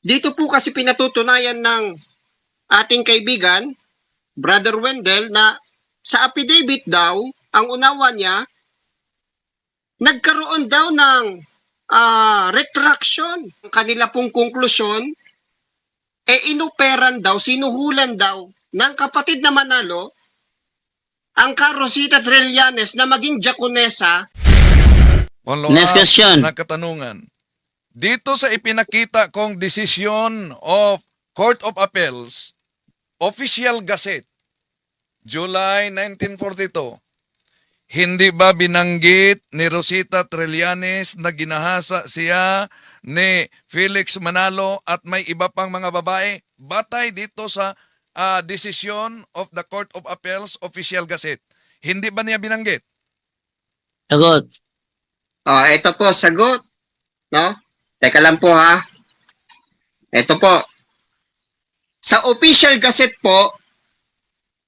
Dito po kasi pinatutunayan ng ating kaibigan, Brother Wendell, na sa affidavit daw, ang unawa niya, nagkaroon daw ng retraction. Ang kanila pong konklusyon, inoperan daw, sinuhulan daw ng kapatid na Manalo ang Rosita Trillanes na maging Diakonesa. Next question. Na katanungan. Dito sa ipinakita kong decision of Court of Appeals, Official Gazette, July 1942, hindi ba binanggit ni Rosita Trillanes na ginahasa siya ni Felix Manalo at may iba pang mga babae? Batay dito sa decision of the Court of Appeals, Official Gazette. Hindi ba niya binanggit? Sagot. Ito po, sagot. No? Teka lang po ha. Ito po. Sa Official Gazette po,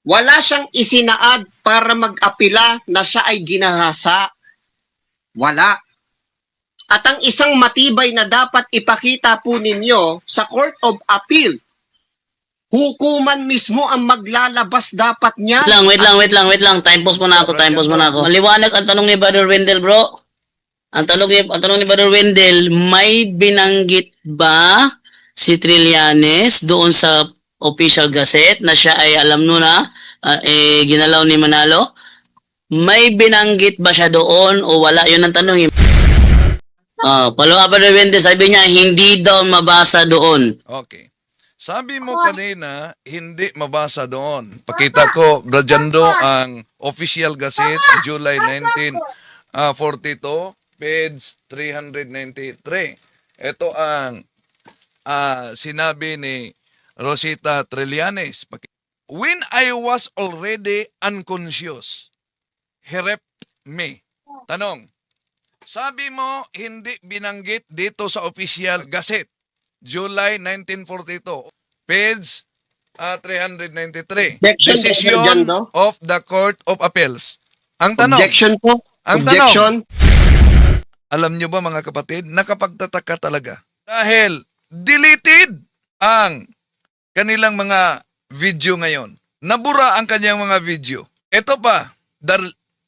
wala siyang isinaad para mag-apila na siya ay ginahasa. Wala. At ang isang matibay na dapat ipakita po ninyo sa Court of Appeal, hukuman mismo ang maglalabas dapat niya. Wait lang. Time pause muna ako. Maliwanag ang tanong ni Brother Wendell, bro. Ang tanong ni Brother Wendell, may binanggit ba si Trillanes doon sa Official Gazette na siya ay alam no na ginalaw ni Manalo? May binanggit ba siya doon o wala? Yun ang tanong. Palawa Brother Wendell, sabi niya hindi daw mabasa doon. Okay. Sabi mo kanina, hindi mabasa doon. Pakita ko, Brajando, ang Official Gazette, July 1942, page 393. Ito ang sinabi ni Rosita Trillanes. When I was already unconscious, he raped me. Tanong, sabi mo hindi binanggit dito sa Official Gazette, July 1942, page 393. Decision of the Court of Appeals. Ang tanong, Objection po. Ang Objection. alam nyo ba mga kapatid, nakapagtataka talaga. Dahil deleted ang kanilang mga video ngayon. Nabura ang kanyang mga video. Ito pa, the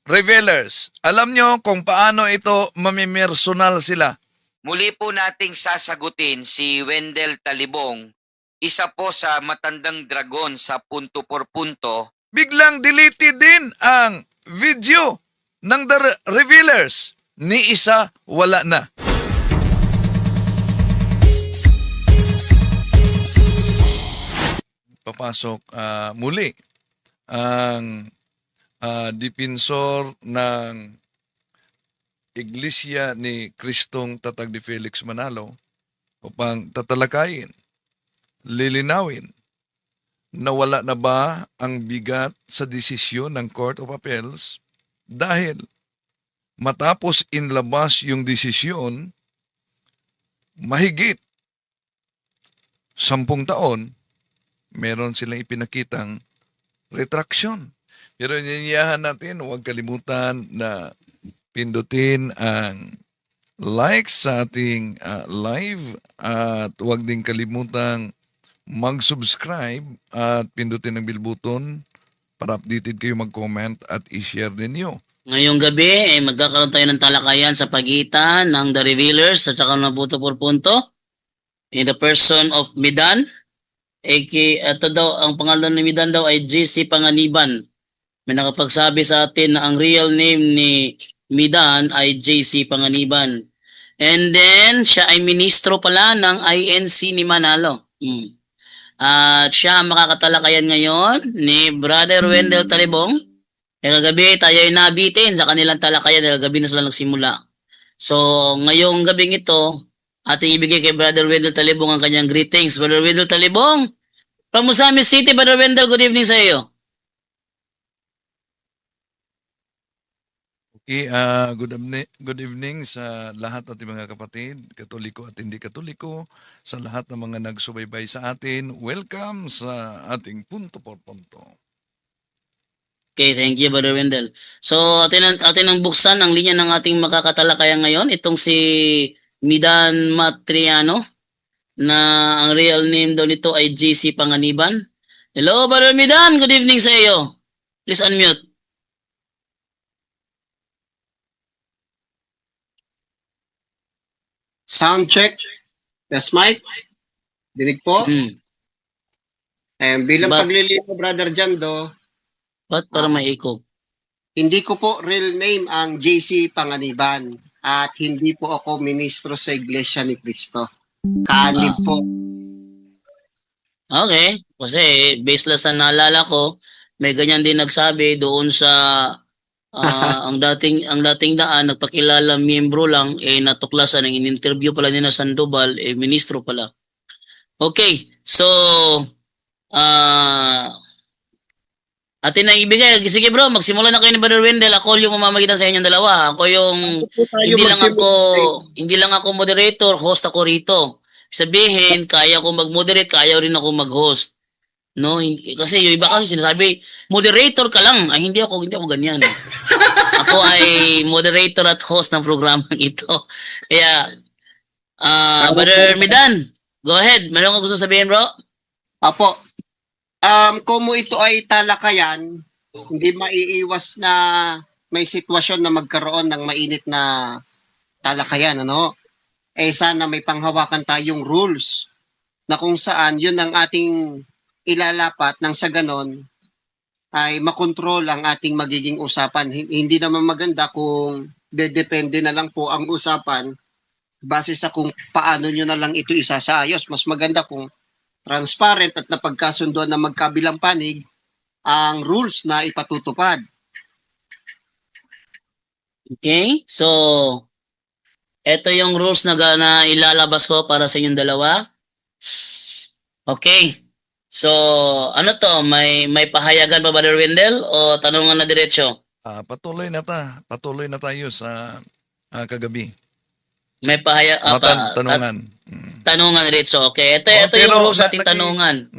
revealers. Alam nyo kung paano ito mamimersonal sila. Muli po nating sasagutin si Wendell Talibong, isa po sa matandang dragon sa punto por punto. Biglang deleted din ang video ng the revealers. Ni isa, wala na. Papasok muli ang dipensor ng Iglesia ni Kristong Tatag ni Felix Manalo upang tatalakayin, lilinawin na wala na ba ang bigat sa desisyon ng Court of Appeals dahil matapos inlabas yung desisyon, mahigit 10 taon, meron silang ipinakitang retraction. Pero niniyahan natin, huwag kalimutan na pindutin ang like sa ating live at huwag din kalimutang mag-subscribe at pindutin ang bell button para updated kayo mag-comment at i-share ninyo. Ngayong gabi, magkakaroon tayo ng talakayan sa pagitan ng The Revealers at saka ng Punto por Punto in the person of Midan. Ito daw, ang pangalan ni Midan daw ay JC Panganiban. May nakapagsabi sa atin na ang real name ni Midan ay JC Panganiban. And then, siya ay ministro pala ng INC ni Manalo. At siya ang makakatalakayan ngayon ni Brother Wendell Talibong. Kagabi tayo ay nabitin sa kanilang talakayan dahil gabi na sila nagsimula. So, ngayong gabing ito, ating ibigay kay Brother Wendell Talibong ang kanyang greetings. Brother Wendell Talibong, from Musamis City, Brother Wendell, good evening sa iyo. Okay, good evening sa lahat ating mga kapatid, Katoliko at hindi Katoliko, sa lahat ng mga nagsubaybay sa atin. Welcome sa ating Punto por Punto. Okay, thank you, Brother Wendell. So, atin ang buksan ang linya ng ating makakatalakayan ngayon. Itong si Midan Matriano. na ang real name daw nito ay JC Panganiban. Hello, Brother Midan. Good evening sa iyo. Please unmute. Sound check. Yes, Mike. Dinig po. Hmm. Bilang But- paglilino, Brother Jando, Ba't para may echo? hindi ko po real name ang JC Panganiban at hindi po ako ministro sa Iglesia ni Cristo. Kaanib po. Okay. Kasi based lang sa naalala ko, may ganyan din nagsabi doon sa ang dating daan nagpakilala miyembro lang natuklasan ng in-interview pala ni na Sandoval ministro pala. Okay. So atin na ibigay. Sige bro, magsimula na kayo ni Brother Wendell. Ako yung mamamagitan sa inyong dalawa. Ako yung hindi lang ako moderator, host ako rito. Sabihin, kaya ko mag-moderate, kaya rin ako mag-host. No, kasi yung iba kasi sinasabi, moderator ka lang. Ay hindi ako ganyan. Ako ay moderator at host ng programang ito. Kaya Brother Midan, go ahead. Meron ka gusto sabihin, bro? Apo, kung ito ay talakayan, hindi maiiwas na may sitwasyon na magkaroon ng mainit na talakayan, ano? Sana may panghawakan tayong rules na kung saan yun ang ating ilalapat nang sa ganon ay makontrol ang ating magiging usapan. Hindi naman maganda kung depende na lang po ang usapan base sa kung paano nyo na lang ito isasaayos. Mas maganda kung transparent at napagkasunduan na magkabilang panig ang rules na ipatutupad. Okay? So, ito yung rules na ilalabas ko para sa inyong dalawa. Okay. So, ano to? May pahayagan pa ba, Brother Wendell? O tanungan na diretso? Patuloy na tayo sa kagabi. May Tanungan. tanungan diretso. Okay. Ito Pero yung rules sa ating tanungan.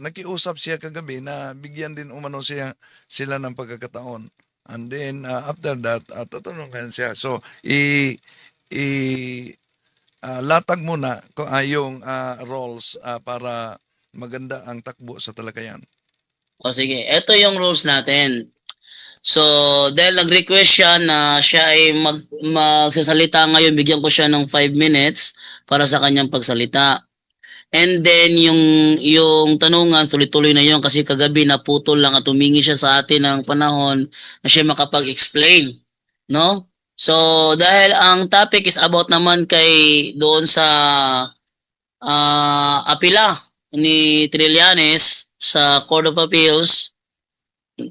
Nakiusap siya kagabi na bigyan din umano sila ng pagkakataon. And then after that, tatanungan siya. So, latag muna yung roles para maganda ang takbo sa talakayan. O sige, ito yung rules natin. So, dahil nag-request siya na siya ay magsasalita ngayon, bigyan ko siya ng 5 minutes para sa kanyang pagsalita. And then, yung tanungan, tuloy-tuloy na yun kasi kagabi naputol lang at humingi siya sa atin ng panahon na siya makapag-explain. No? So, dahil ang topic is about naman doon sa apila ni Trillanes sa Court of Appeals,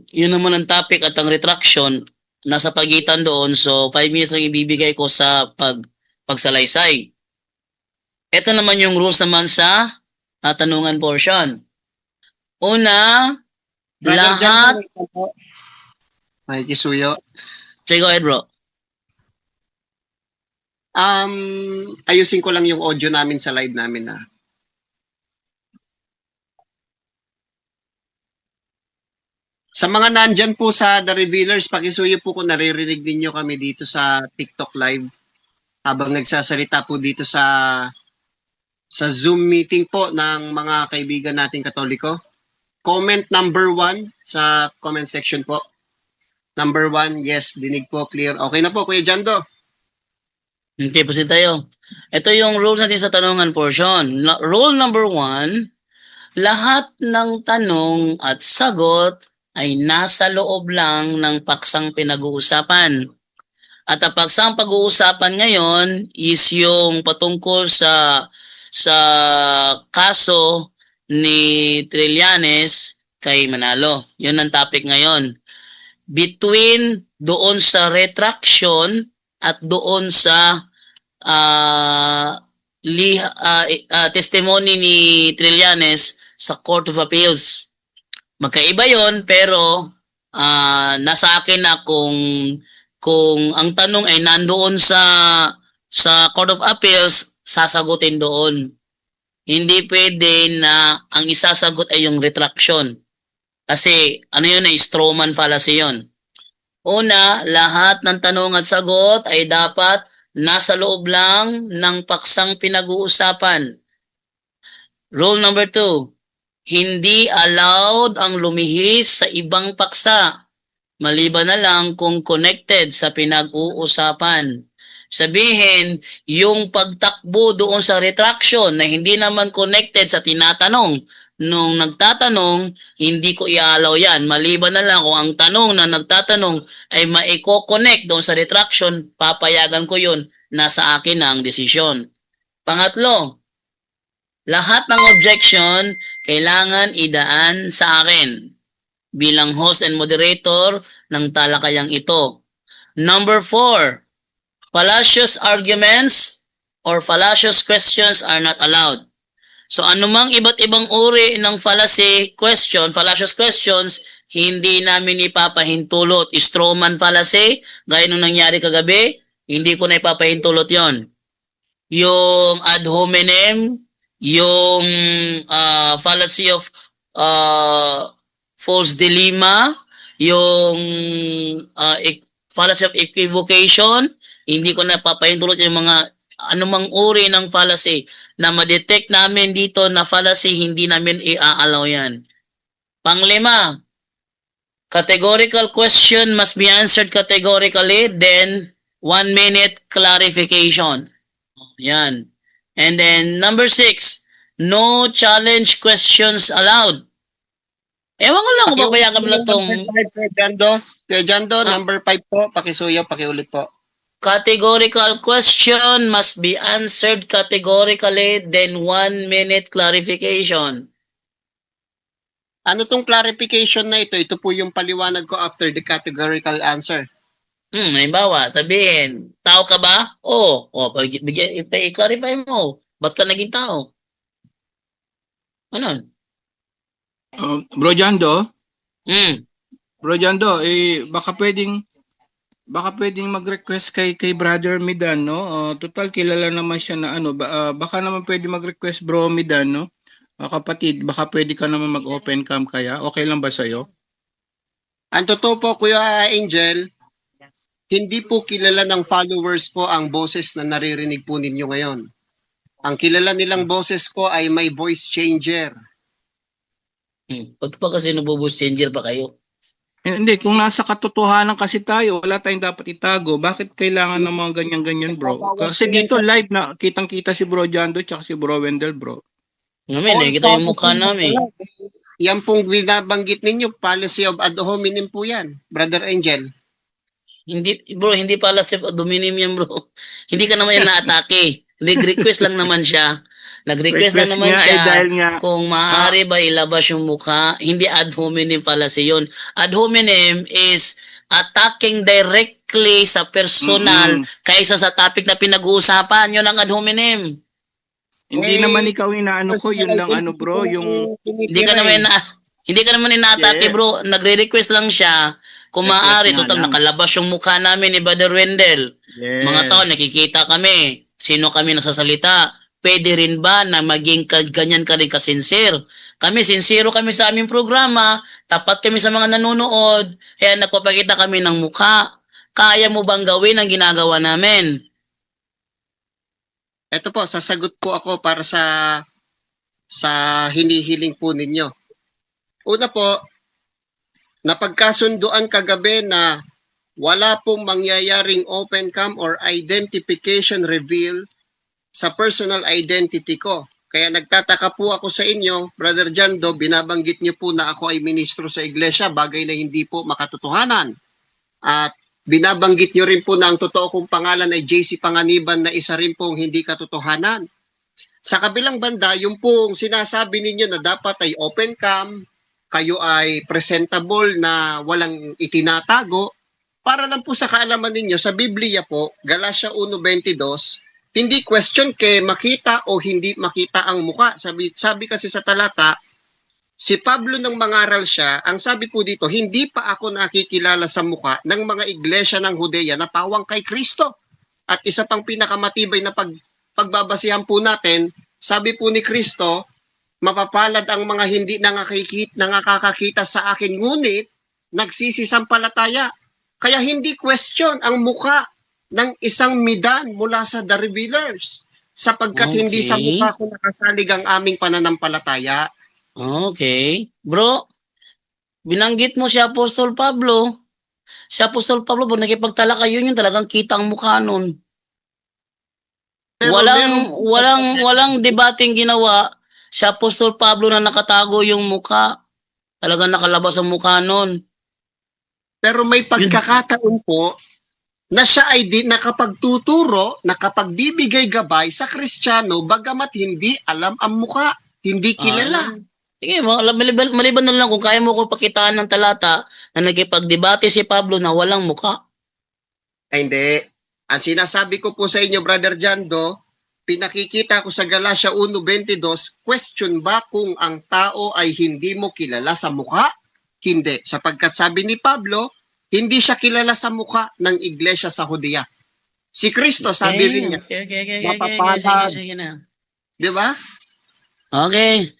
yun naman ang topic at ang retraction nasa pagitan doon. So, 5 minutes lang ibibigay ko sa pagsalaysay. Ito naman yung rules naman sa tanungan portion. Una, lahat... Ay, Kisuyo. Sige, go ahead, bro. Ayusin ko lang yung audio namin sa live namin na. Sa mga nandyan po sa The Revealers, pakisuyo po kung naririnig ninyo kami dito sa TikTok Live habang nagsasalita po dito sa Zoom meeting po ng mga kaibigan nating Katoliko. Comment number 1 sa comment section po. Number 1, yes, dinig po, clear. Okay na po, Kuya Jando. Okay, proceed tayo. Ito yung rules natin sa tanungan portion. Rule number 1, lahat ng tanong at sagot ay nasa loob lang ng paksang pinag-uusapan. At ang paksang pag-uusapan ngayon is yung patungkol sa kaso ni Trillanes kay Manalo. Yun ang topic ngayon. Between doon sa retraction at doon sa testimony ni Trillanes sa Court of Appeals. Magkaiba yon pero nasa akin na kung ang tanong ay nandoon sa Court of Appeals, sasagutin doon. Hindi pwede na ang isasagot ay yung retraction. Kasi ano yun ay straw man fallacy yun. Una, lahat ng tanong at sagot ay dapat nasa loob lang ng paksang pinag-uusapan. Rule number 2, hindi allowed ang lumihis sa ibang paksa, maliban na lang kung connected sa pinag-uusapan. Sabihin, yung pagtakbo doon sa retraction na hindi naman connected sa tinatanong, nung nagtatanong, hindi ko i-allow yan. Maliban na lang kung ang tanong na nagtatanong ay maiko-connect doon sa retraction, papayagan ko yun. Nasa akin na ang desisyon. Pangatlo, lahat ng objection kailangan idaan sa akin bilang host and moderator ng talakayang ito. Number 4, fallacious arguments or fallacious questions are not allowed. So anumang iba't ibang uri ng fallacious questions, hindi namin ipapahintulot. Strawman fallacy, gaya nung nangyari kagabi, hindi ko na ipapahintulot yon. Yung ad hominem, yung fallacy of false dilemma, yung fallacy of equivocation, hindi ko na papahintulot yung mga anumang uri ng fallacy na ma-detect namin dito na fallacy, hindi namin i-allow yan. Panglima, categorical question must be answered categorically, then 1 minute clarification. Yan. And then number 6, no challenge questions allowed. Ewan ko lang kung papayagan mo lang tong Kuya Jando, number 5 po, pakisuyo, pakiulit po. categorical question must be answered categorically, then 1 minute clarification. Ano tong clarification na ito? Ito po yung paliwanag ko after the categorical answer. Halimbawa, sabihin, tao ka ba? Oo. I-clarify mo. Ba't ka naging tao? Ano? Bro Jando, Hmm. baka pwedeng mag-request kay Brother Midan, no? Total kilala naman siya na baka naman pwede mag-request Bro Midan, no? Kapatid, baka pwede ka naman mag-open cam kaya? Okay lang ba sa'yo? Ang totoo po, Kuya Angel, hindi po kilala ng followers ko ang boses na naririnig po ninyo ngayon. Ang kilala nilang boses ko ay may voice changer. Ba't pa kasi nabubus changer pa kayo? Hindi, kung nasa katotohanan kasi tayo, wala tayong dapat itago. Bakit kailangan ng mga ganyan-ganyan, bro? Kasi dito live na kitang-kita si Bro Jando tsaka si Bro Wendell, bro. Namin, kita yung mukha namin. Yan pong binabanggit ninyo, policy of ad hominem po yan, Brother Angel. Hindi pala si dominim yan, bro. Hindi ka naman yan na-atake. Nag-request lang naman siya. Nag-request lang naman siya dahil nga, kung maaari ba ilabas yung mukha. Hindi ad hominem pala yun. Ad hominem is attacking directly sa personal kaysa sa topic na pinag-uusapan. Yun ang ad hominem. Hindi naman ikaw inaano ko, yun lang bro, yung Hindi ka naman ina-atake, Yeah. bro. Nagre-request lang siya. Kung maaari, Request nga total lang. nakalabas yung mukha namin ni Brother Wendell. Yes. Mga tao, nakikita kami. Sino kami nagsasalita? Pwede rin ba na maging ganyan ka rin kasincere? Kami, sincero kami sa aming programa. Tapat kami sa mga nanonood. Kaya nagpapakita kami ng mukha. Kaya mo bang gawin ang ginagawa namin? Ito po, sasagot po ako para sa hinihiling po ninyo. Una po, napagkasunduan kagabi na wala pong mangyayaring open cam or identification reveal sa personal identity ko. Kaya nagtataka po ako sa inyo, Brother Jando, binabanggit niyo po na ako ay ministro sa iglesia, bagay na hindi po makatotohanan. At binabanggit niyo rin po na ang totoo kong pangalan ay JC Panganiban na isa rin pong hindi katotohanan. Sa kabilang banda, yung pong sinasabi ninyo na dapat ay open cam, kayo ay presentable na walang itinatago, para lang po sa kaalaman ninyo, sa Biblia po, Galatia 1:22, hindi question kay makita o hindi makita ang muka. Sabi kasi sa talata, si Pablo nang mangaral siya, ang sabi po dito, hindi pa ako nakikilala sa muka ng mga iglesia ng Judea na pawang kay Kristo. At isa pang pinakamatibay na pagbabasihan po natin, sabi po ni Kristo, mapapalad ang mga hindi nakakakita sa akin, ngunit nagsisisampalataya. Kaya hindi question ang muka ng isang Midan mula sa The Revealers sapagkat hindi sa Okay. mukha ko nakasalig ang aming pananampalataya. Okay. Bro, binanggit mo si Apostol Pablo. Si Apostol Pablo, pag nakipagtalaka yun, yung talagang kita ang mukha nun. Pero Walang debating ginawa. Si Apostol Pablo na nakatago yung mukha. Talagang nakalabas ang mukha nun. Pero may pagkakataon po na siya ay nakapagtuturo, nakapagbibigay gabay sa Kristiyano bagamat hindi alam ang mukha, hindi kilala. Sige, maliban na lang kung kaya mo ko pakitaan ng talata na nagkipagdebate si Pablo na walang mukha. Ay, hindi. Ang sinasabi ko po sa inyo, Brother Jando, pinakikita ko sa Galatia 1:22, question ba kung ang tao ay hindi mo kilala sa mukha? Hindi. Sapagkat sabi ni Pablo, hindi siya kilala sa mukha ng iglesia sa Judea. Si Kristo, sabi rin niya, Okay. mapapalad. Sige na. di ba? Okay.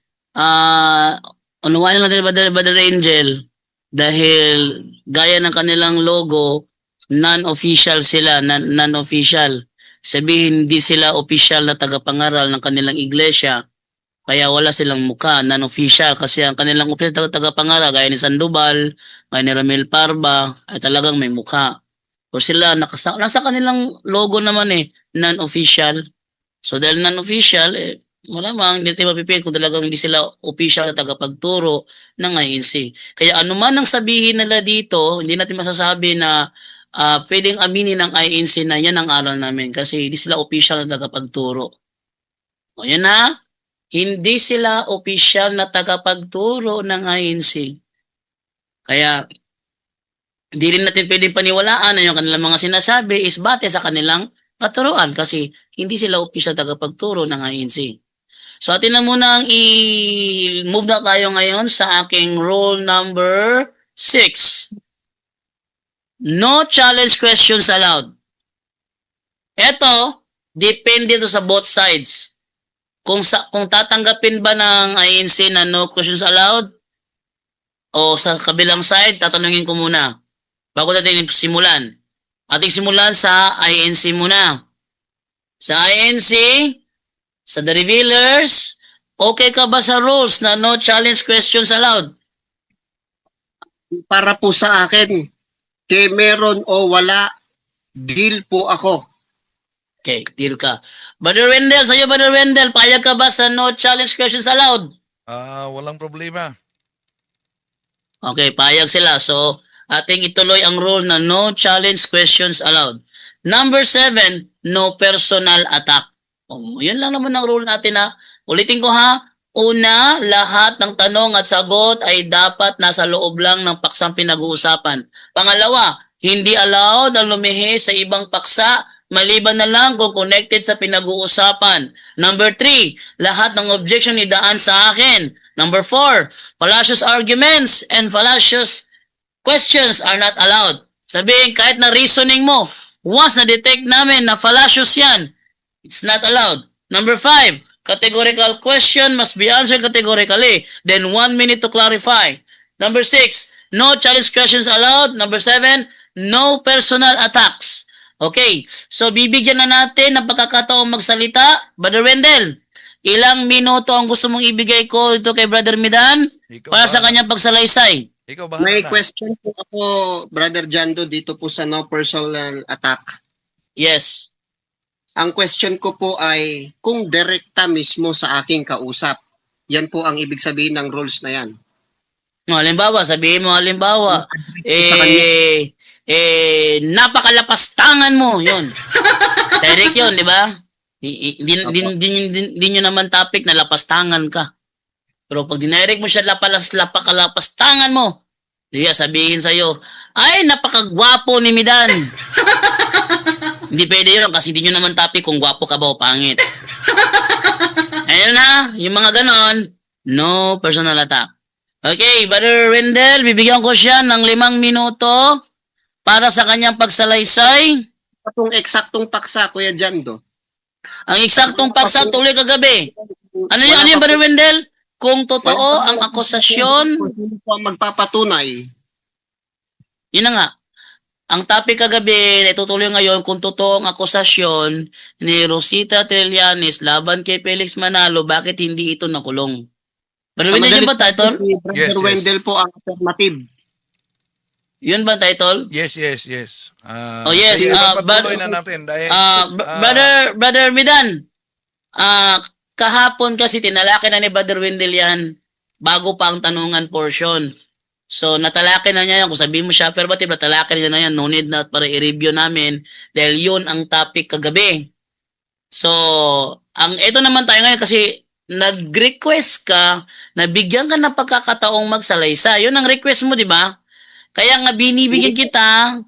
Unawain natin Brother Angel dahil gaya ng kanilang logo, non-official sila, non-official. Sabihin hindi sila official na tagapangaral ng kanilang iglesia. Kaya wala silang mukha, non-official. Kasi ang kanilang official tagapangaral, gaya ni Sandoval, gaya ni Ramil Parba, ay talagang may mukha. O sila, nasa kanilang logo naman non-official. So dahil non-official, malamang hindi tayo mapipil kung talagang hindi sila official na tagapagturo ng INC. Kaya anuman ang sabihin nila dito, hindi natin masasabi na pwedeng aminin ng INC na yan ang aral namin kasi hindi sila official na tagapagturo. O yan na, hindi sila official na tagapagturo ng INC. Kaya hindi rin natin pwedeng paniwalaan na yung kanilang mga sinasabi is bate sa kanilang katuruan kasi hindi sila official tagapagturo ng INC. So atin na muna i-move na tayo ngayon sa aking rule number 6. No challenge questions allowed. Ito, depende to sa both sides. Kung tatanggapin ba ng INC na no questions allowed o sa kabilang side, tatanungin ko muna bago natin simulan. Ating simulan sa INC muna. Sa INC, sa The Revealers, okay ka ba sa rules na no challenge questions allowed? Para po sa akin, kay meron o wala, deal po ako. Okay, deal ka. Brother Wendell, sa'yo Brother Wendell, payag ka ba sa no challenge questions allowed? Walang problema. Okay, payag sila. So, ating ituloy ang rule na no challenge questions allowed. Number 7, no personal attack. Yun lang naman ang rule natin ha. Ulitin ko ha. Una, lahat ng tanong at sagot ay dapat nasa loob lang ng paksang pinag-uusapan. Pangalawa, hindi allowed ang lumihis sa ibang paksa maliban na lang kung connected sa pinag-uusapan. Number 3, lahat ng objection idaan sa akin. Number 4, fallacious arguments and fallacious questions are not allowed. Sabihin, kahit na reasoning mo, once na-detect namin na fallacious yan, it's not allowed. Number 5, categorical question must be answered categorically. Then 1 minute to clarify. Number 6, no challenge questions allowed. Number 7, no personal attacks. Okay, so bibigyan na natin ng pagkakataong magsalita. Brother Wendell, ilang minuto ang gusto mong ibigay ko ito kay Brother Midan Ikaw para sa bahala. kanyang pagsalaysay? Ikaw bahala May na. question po ako, Brother Jando, dito po sa no personal attack. Yes. Ang question ko po ay kung direkta mismo sa aking kausap. Yan po ang ibig sabihin ng rules na yan. Halimbawa, sabihin mo halimbawa, Sa kanya. napakalapastangan mo, yun. Direct yun, di ba? Hindi nyo naman topic na lapastangan ka. Pero pag dinirect mo siya napakalapastangan mo, diya sabihin sa'yo, ay, napakagwapo ni Midan. Hindi pwede yun kasi hindi nyo naman topic kung gwapo ka ba o pangit. Ayun na, yung mga ganon, no personal attack. Okay, Brother Wendell, bibigyan ko siya ng 5 minuto para sa kanyang pagsalaysay. Itong eksaktong paksa, Kuya Jando. Ang eksaktong paksa tuloy kagabi. Ano yung Brother Wendell? Kung totoo ang akusasyon, Kung sino po ang magpapatunay. yun na nga. ang topic kagabi na itutuloy ngayon kung totoo ang akusasyon ni Rosita Trillanes laban kay Felix Manalo, bakit hindi ito nakulong? Pero Sa yun ba madalit title? si Brother Yes, yes. Wendell po ang affirmative. Yun ba title? Yes. Oh, yes, Sige, but- patuloy na natin dahil Brother Midan, kahapon kasi tinalaki na ni Brother Wendell yan bago pa ang tanungan portion. So, natalaki na niya yan. Kung sabihin mo siya, affirmative, natalaki na yan. No need na para i-review namin dahil yun ang topic kagabi. So, ito naman tayo ngayon kasi nag-request ka na bigyan ka ng pagkakataong magsalaysa. Yun ang request mo, di ba? Kaya nga binibigyan kita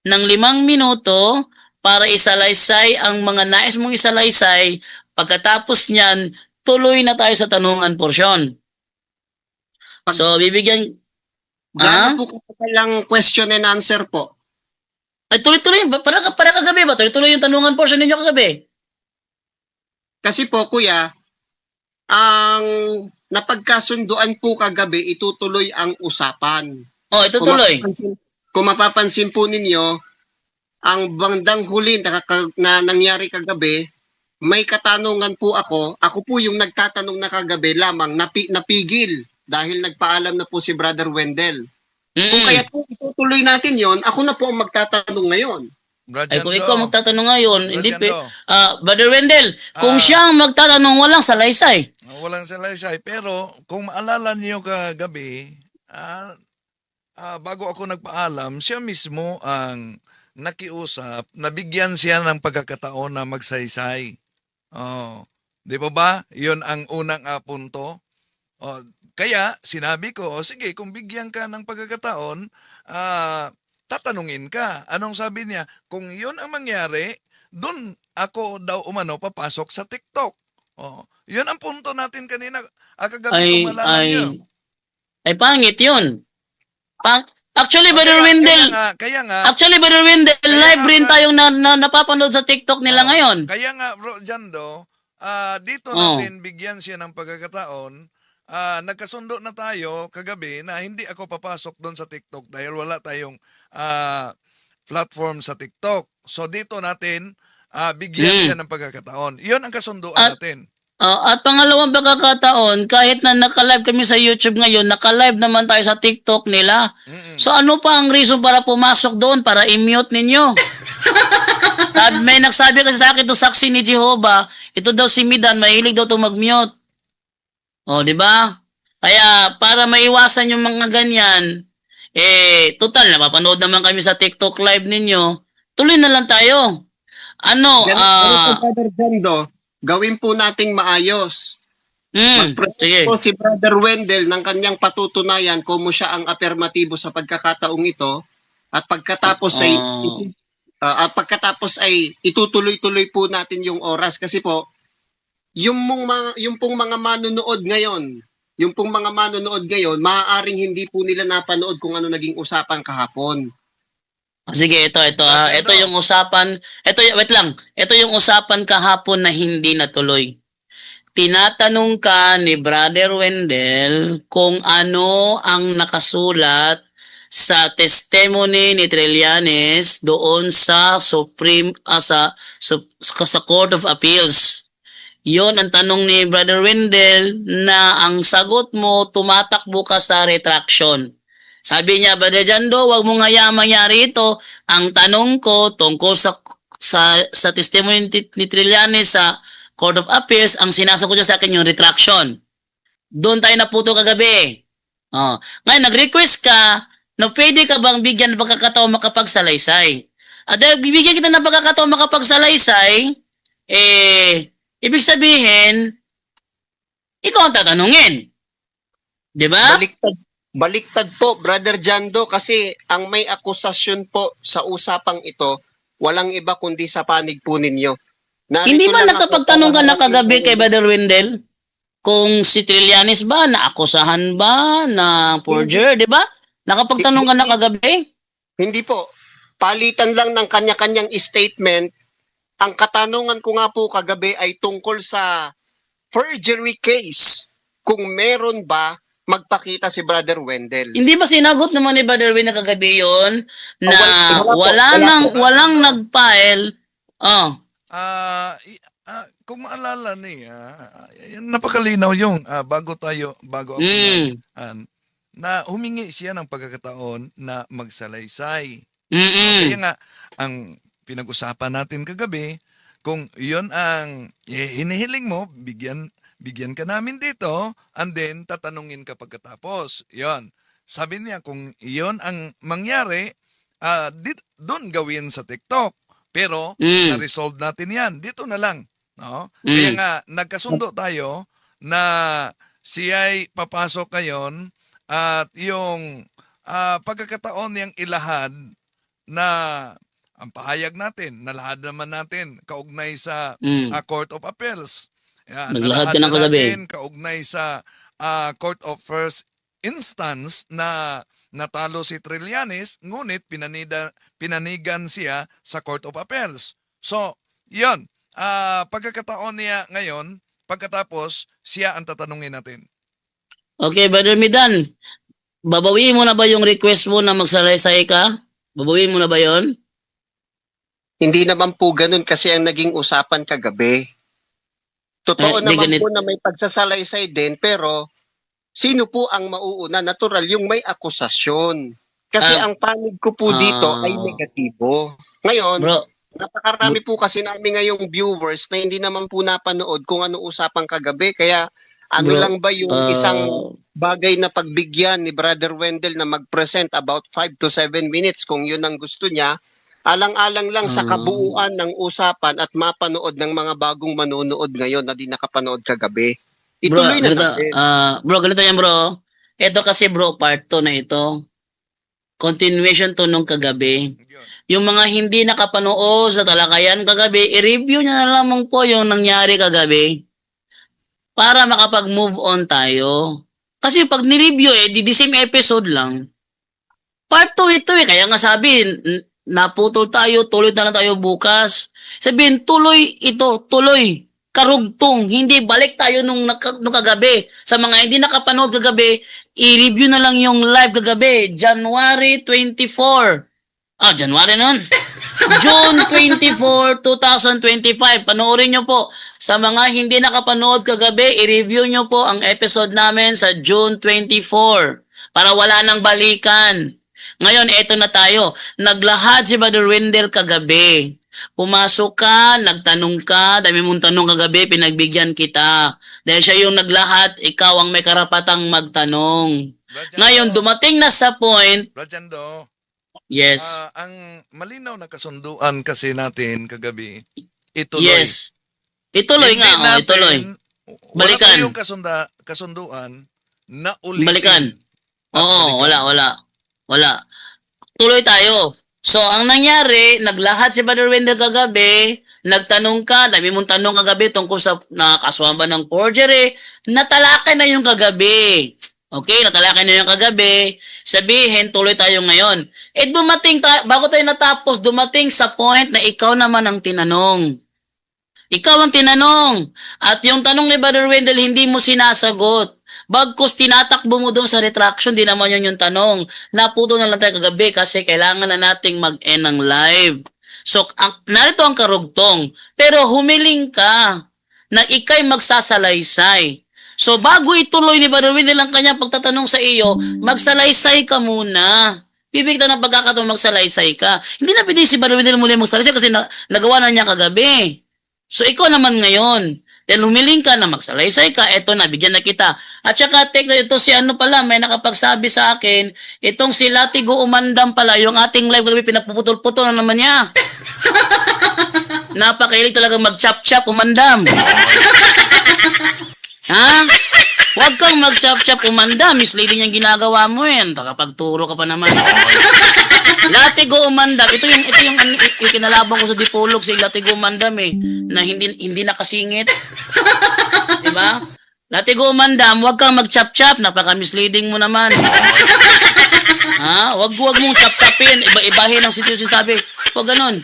ng 5 minuto para isalaysay ang mga nais mong isalaysay. Pagkatapos niyan, tuloy na tayo sa tanungan porsyon. So, bibigyan... Gaano po katagal question and answer po? Ay, tuloy-tuloy. Para kagabi ba? Tuloy-tuloy yung tanungan portion ninyo kagabi. Kasi po, kuya, ang napagkasunduan po kagabi, itutuloy ang usapan. Oh, ito tuloy. Kung mapapansin po ninyo, ang bandang huli na nangyari kagabi, may katanungan po ako. Ako po yung nagtatanong na kagabi lamang, napigil dahil nagpaalam na po si Brother Wendell. Kung kaya po itutuloy natin yon, ako na po ang magtatanong ngayon. Ay, kung ikaw magtatanong ngayon, hindi Brad Brother Wendell, kung siya ang magtatanong, walang salaysay. Walang salaysay. Pero kung maalala niyo kagabi, bago ako nagpaalam, siya mismo ang nakiusap, nabigyan siya ng pagkakataon na magsaysay. Oh, di ba? Yun ang unang punto. Oh, kaya sinabi ko, sige, kung bigyan ka ng pagkakataon, tatanungin ka. Anong sabi niya? Kung yun ang mangyari, doon ako daw umano papasok sa TikTok. Oh, yun ang punto natin kanina. Kagabi kung malala niyo. Ay, pangit yun. Actually, Brother Wendell, Kaya nga, actually, Brother Wendell, live rin nga, tayong napapanood sa TikTok nila ngayon. Kaya nga, bro, Jando, dito Oh. natin bigyan siya ng pagkakataon. Nagkasundo na tayo kagabi na hindi ako papasok doon sa TikTok dahil wala tayong platform sa TikTok. So dito natin bigyan siya ng pagkakataon. Iyon ang kasunduan natin. At pangalawang pagkakataon, kahit na naka-live kami sa YouTube ngayon, naka-live naman tayo sa TikTok nila. So ano pa ang reason para pumasok doon? Para i-mute ninyo. May nagsabi kasi sa akin ito, saksi ni Jehovah, ito daw si Midan, mahilig daw ito mag-mute. O, di ba? Kaya para maiwasan yung mga ganyan, total, napapanood naman kami sa TikTok live ninyo, tuloy na lang tayo. Brother Jando, gawin po nating maayos. Mag-present sige. po si Brother Wendell ng kanyang patutunayan kung siya ang affirmatibo sa pagkakataong ito at pagkatapos ay itutuloy-tuloy po natin yung oras kasi po yung pong mga manonood ngayon, maaaring hindi po nila napanood kung ano naging usapan kahapon. Sige, ito yung usapan. Wait lang. Ito yung usapan kahapon na hindi natuloy. Tinatanong ka ni Brother Wendell kung ano ang nakasulat sa testimony ni Trillanes doon sa sa Court of Appeals. Yon ang tanong ni Brother Wendell na ang sagot mo tumatakbo ka sa retraction. Sabi niya, Brother Jando, wag mong hayaang mangyari ito. Ang tanong ko tungkol sa testimony ni Trillanes sa Court of Appeals, ang sinasagot niya sa akin yung retraction. Doon tayo naputo kagabi. Ngayon, nag-request ka na pwede ka bang bigyan ng pagkakataon makapagsalaysay. At dahil bibigyan kita ng pagkakataon makapagsalaysay, ibig sabihin, ikaw ang tatanungin. Di ba? Baliktad po, Brother Jando, kasi ang may akusasyon po sa usapang ito, walang iba kundi sa panig po ninyo. Hindi ba nakapagtanong ka na kagabi kay Brother Wendell? Kung si Trillanes ba, naakusahan ba na forger, di ba? Nakapagtanong ka na kagabi? Hindi po. Palitan lang ng kanya-kanyang statement. Ang katanungan ko nga po kagabi ay tungkol sa forgery case. Kung meron ba, magpakita si Brother Wendell. Hindi ba sinagot naman ni Brother Win na kagabi yun na wala po, wala wala nang po. walang nag-file? Oh, Kung maalala niya, napakalinaw yung bago ako na humingi siya ng pagkakataon na magsalaysay. Kaya nga, ang pinag-usapan natin kagabi, kung yon ang hinihiling mo, bigyan ka namin dito, and then tatanungin ka pagkatapos. Yon. Sabi niya, kung yon ang mangyari, doon gawin sa TikTok. Pero, na-resolve natin yan. Dito na lang. No? Kaya nga, nagkasundo tayo na siya'y papasok ngayon at yung pagkakataon niyang ilahad na ang pahayag natin, nalahad naman natin kaugnay sa Court of Appeals. Yan, Naglahad ka nalahad ng na kagabi. natin kaugnay sa Court of First Instance na natalo si Trillanes, ngunit pinanigan siya sa Court of Appeals. So, yun. Pagkakataon niya ngayon, pagkatapos, siya ang tatanungin natin. okay, Brother Midan. Babawiin mo na ba yung request mo na magsalaysay ka? Babawiin mo na ba yon? Hindi naman po ganun kasi ang naging usapan kagabi. Totoo Di naman ganit- po na may pagsasalaysay din, pero sino po ang mauuna? Natural, yung may akusasyon. Kasi ang panig ko po dito ay negatibo. Ngayon, Bro, napakarami po kasi namin ngayong viewers na hindi naman po napanood kung ano usapang kagabi. Kaya ano Bro, lang ba yung isang bagay na pagbigyan ni Brother Wendell na mag-present about 5 to 7 minutes kung yun ang gusto niya. Alang-alang lang sa kabuuan ng usapan at mapanood ng mga bagong manonood ngayon na di nakapanood kagabi. Ituloy na ganito, natin. bro, ganito yan, bro. Ito kasi, bro, part 2 na ito. Continuation to nung kagabi. Yun. Yung mga hindi nakapanood sa talakayan kagabi, i-review nyo na lamang po yung nangyari kagabi para makapag-move on tayo. Kasi pag ni-review di the same episode lang. Part 2 ito Kaya nga sabi, naputol tayo, tuloy na lang tayo bukas. Sabihin, tuloy ito, tuloy. Karugtong, hindi balik tayo nung kagabi. Sa mga hindi nakapanood kagabi, i-review na lang yung live kagabi, January 24. January nun. June 24, 2025. Panoorin nyo po. Sa mga hindi nakapanood kagabi, i-review nyo po ang episode namin sa June 24 para wala nang balikan. Ngayon, eto na tayo. Naglahad si Brother Wendell kagabi. Pumasok ka, nagtanong ka, dami mong tanong kagabi, pinagbigyan kita. Dahil siya yung naglahad, ikaw ang may karapatang magtanong. Ngayon, dumating na sa point, Brajando, yes, ang malinaw na kasunduan kasi natin kagabi, ituloy. yes. Ituloy Hindi nga, natin- ituloy. Balikan. Wala tayong kasunduan na ulitin. Balikan. At Oo, balikan. wala. Tuloy tayo. So, ang nangyari, naglahad si Brother Wendell kagabi, nagtanong ka, dami mong tanong kagabi tungkol sa nakakasuhan ba ng forgery, natalakay na yung kagabi. Okay, natalakay na yung kagabi, sabihin, tuloy tayo ngayon. Dumating bago tayo natapos, dumating sa point na ikaw naman ang tinanong. Ikaw ang tinanong. At yung tanong ni Brother Wendell, hindi mo sinasagot. Bagkus tinatakbo mo doon sa retraction, di naman yun yung tanong. Naputo na lang tayo kagabi kasi kailangan na nating mag-end ng live. So, narito ang karugtong. Pero humiling ka na ikay magsasalaysay. So, bago ituloy ni Brother Wendell ang kanyang pagtatanong sa iyo, magsalaysay ka muna. Bibigyan ng pagkakataon magsalaysay ka. Hindi na pwede si Brother Wendell muli magsalaysay kasi nagawa na niya kagabi. So, ikaw naman ngayon. Then humiling ka na magsalaysay ka, eto na, bigyan na kita. At saka, ito si ano pala, may nakapagsabi sa akin, itong si Latigo Umandam pala, yung ating live kagabi, pinapuputol-putol na naman niya. Napakahilig talaga mag-chop-chop Umandam. Ha? Huwag kang mag-chop-chop Umandam, misleading yung ginagawa mo yan. Takapagturo ka pa naman. Latigo Umandam, ito yung kinalaban ko sa Dipolog si Latigo Umandam na hindi nakasingit. Diba? Latigo Umandam, huwag kang mag-chop-chop, napaka-misleading mo naman. Huwag mong chop-chopin, iba-ibahin ang sitwasyon sabi. Huwag ganun.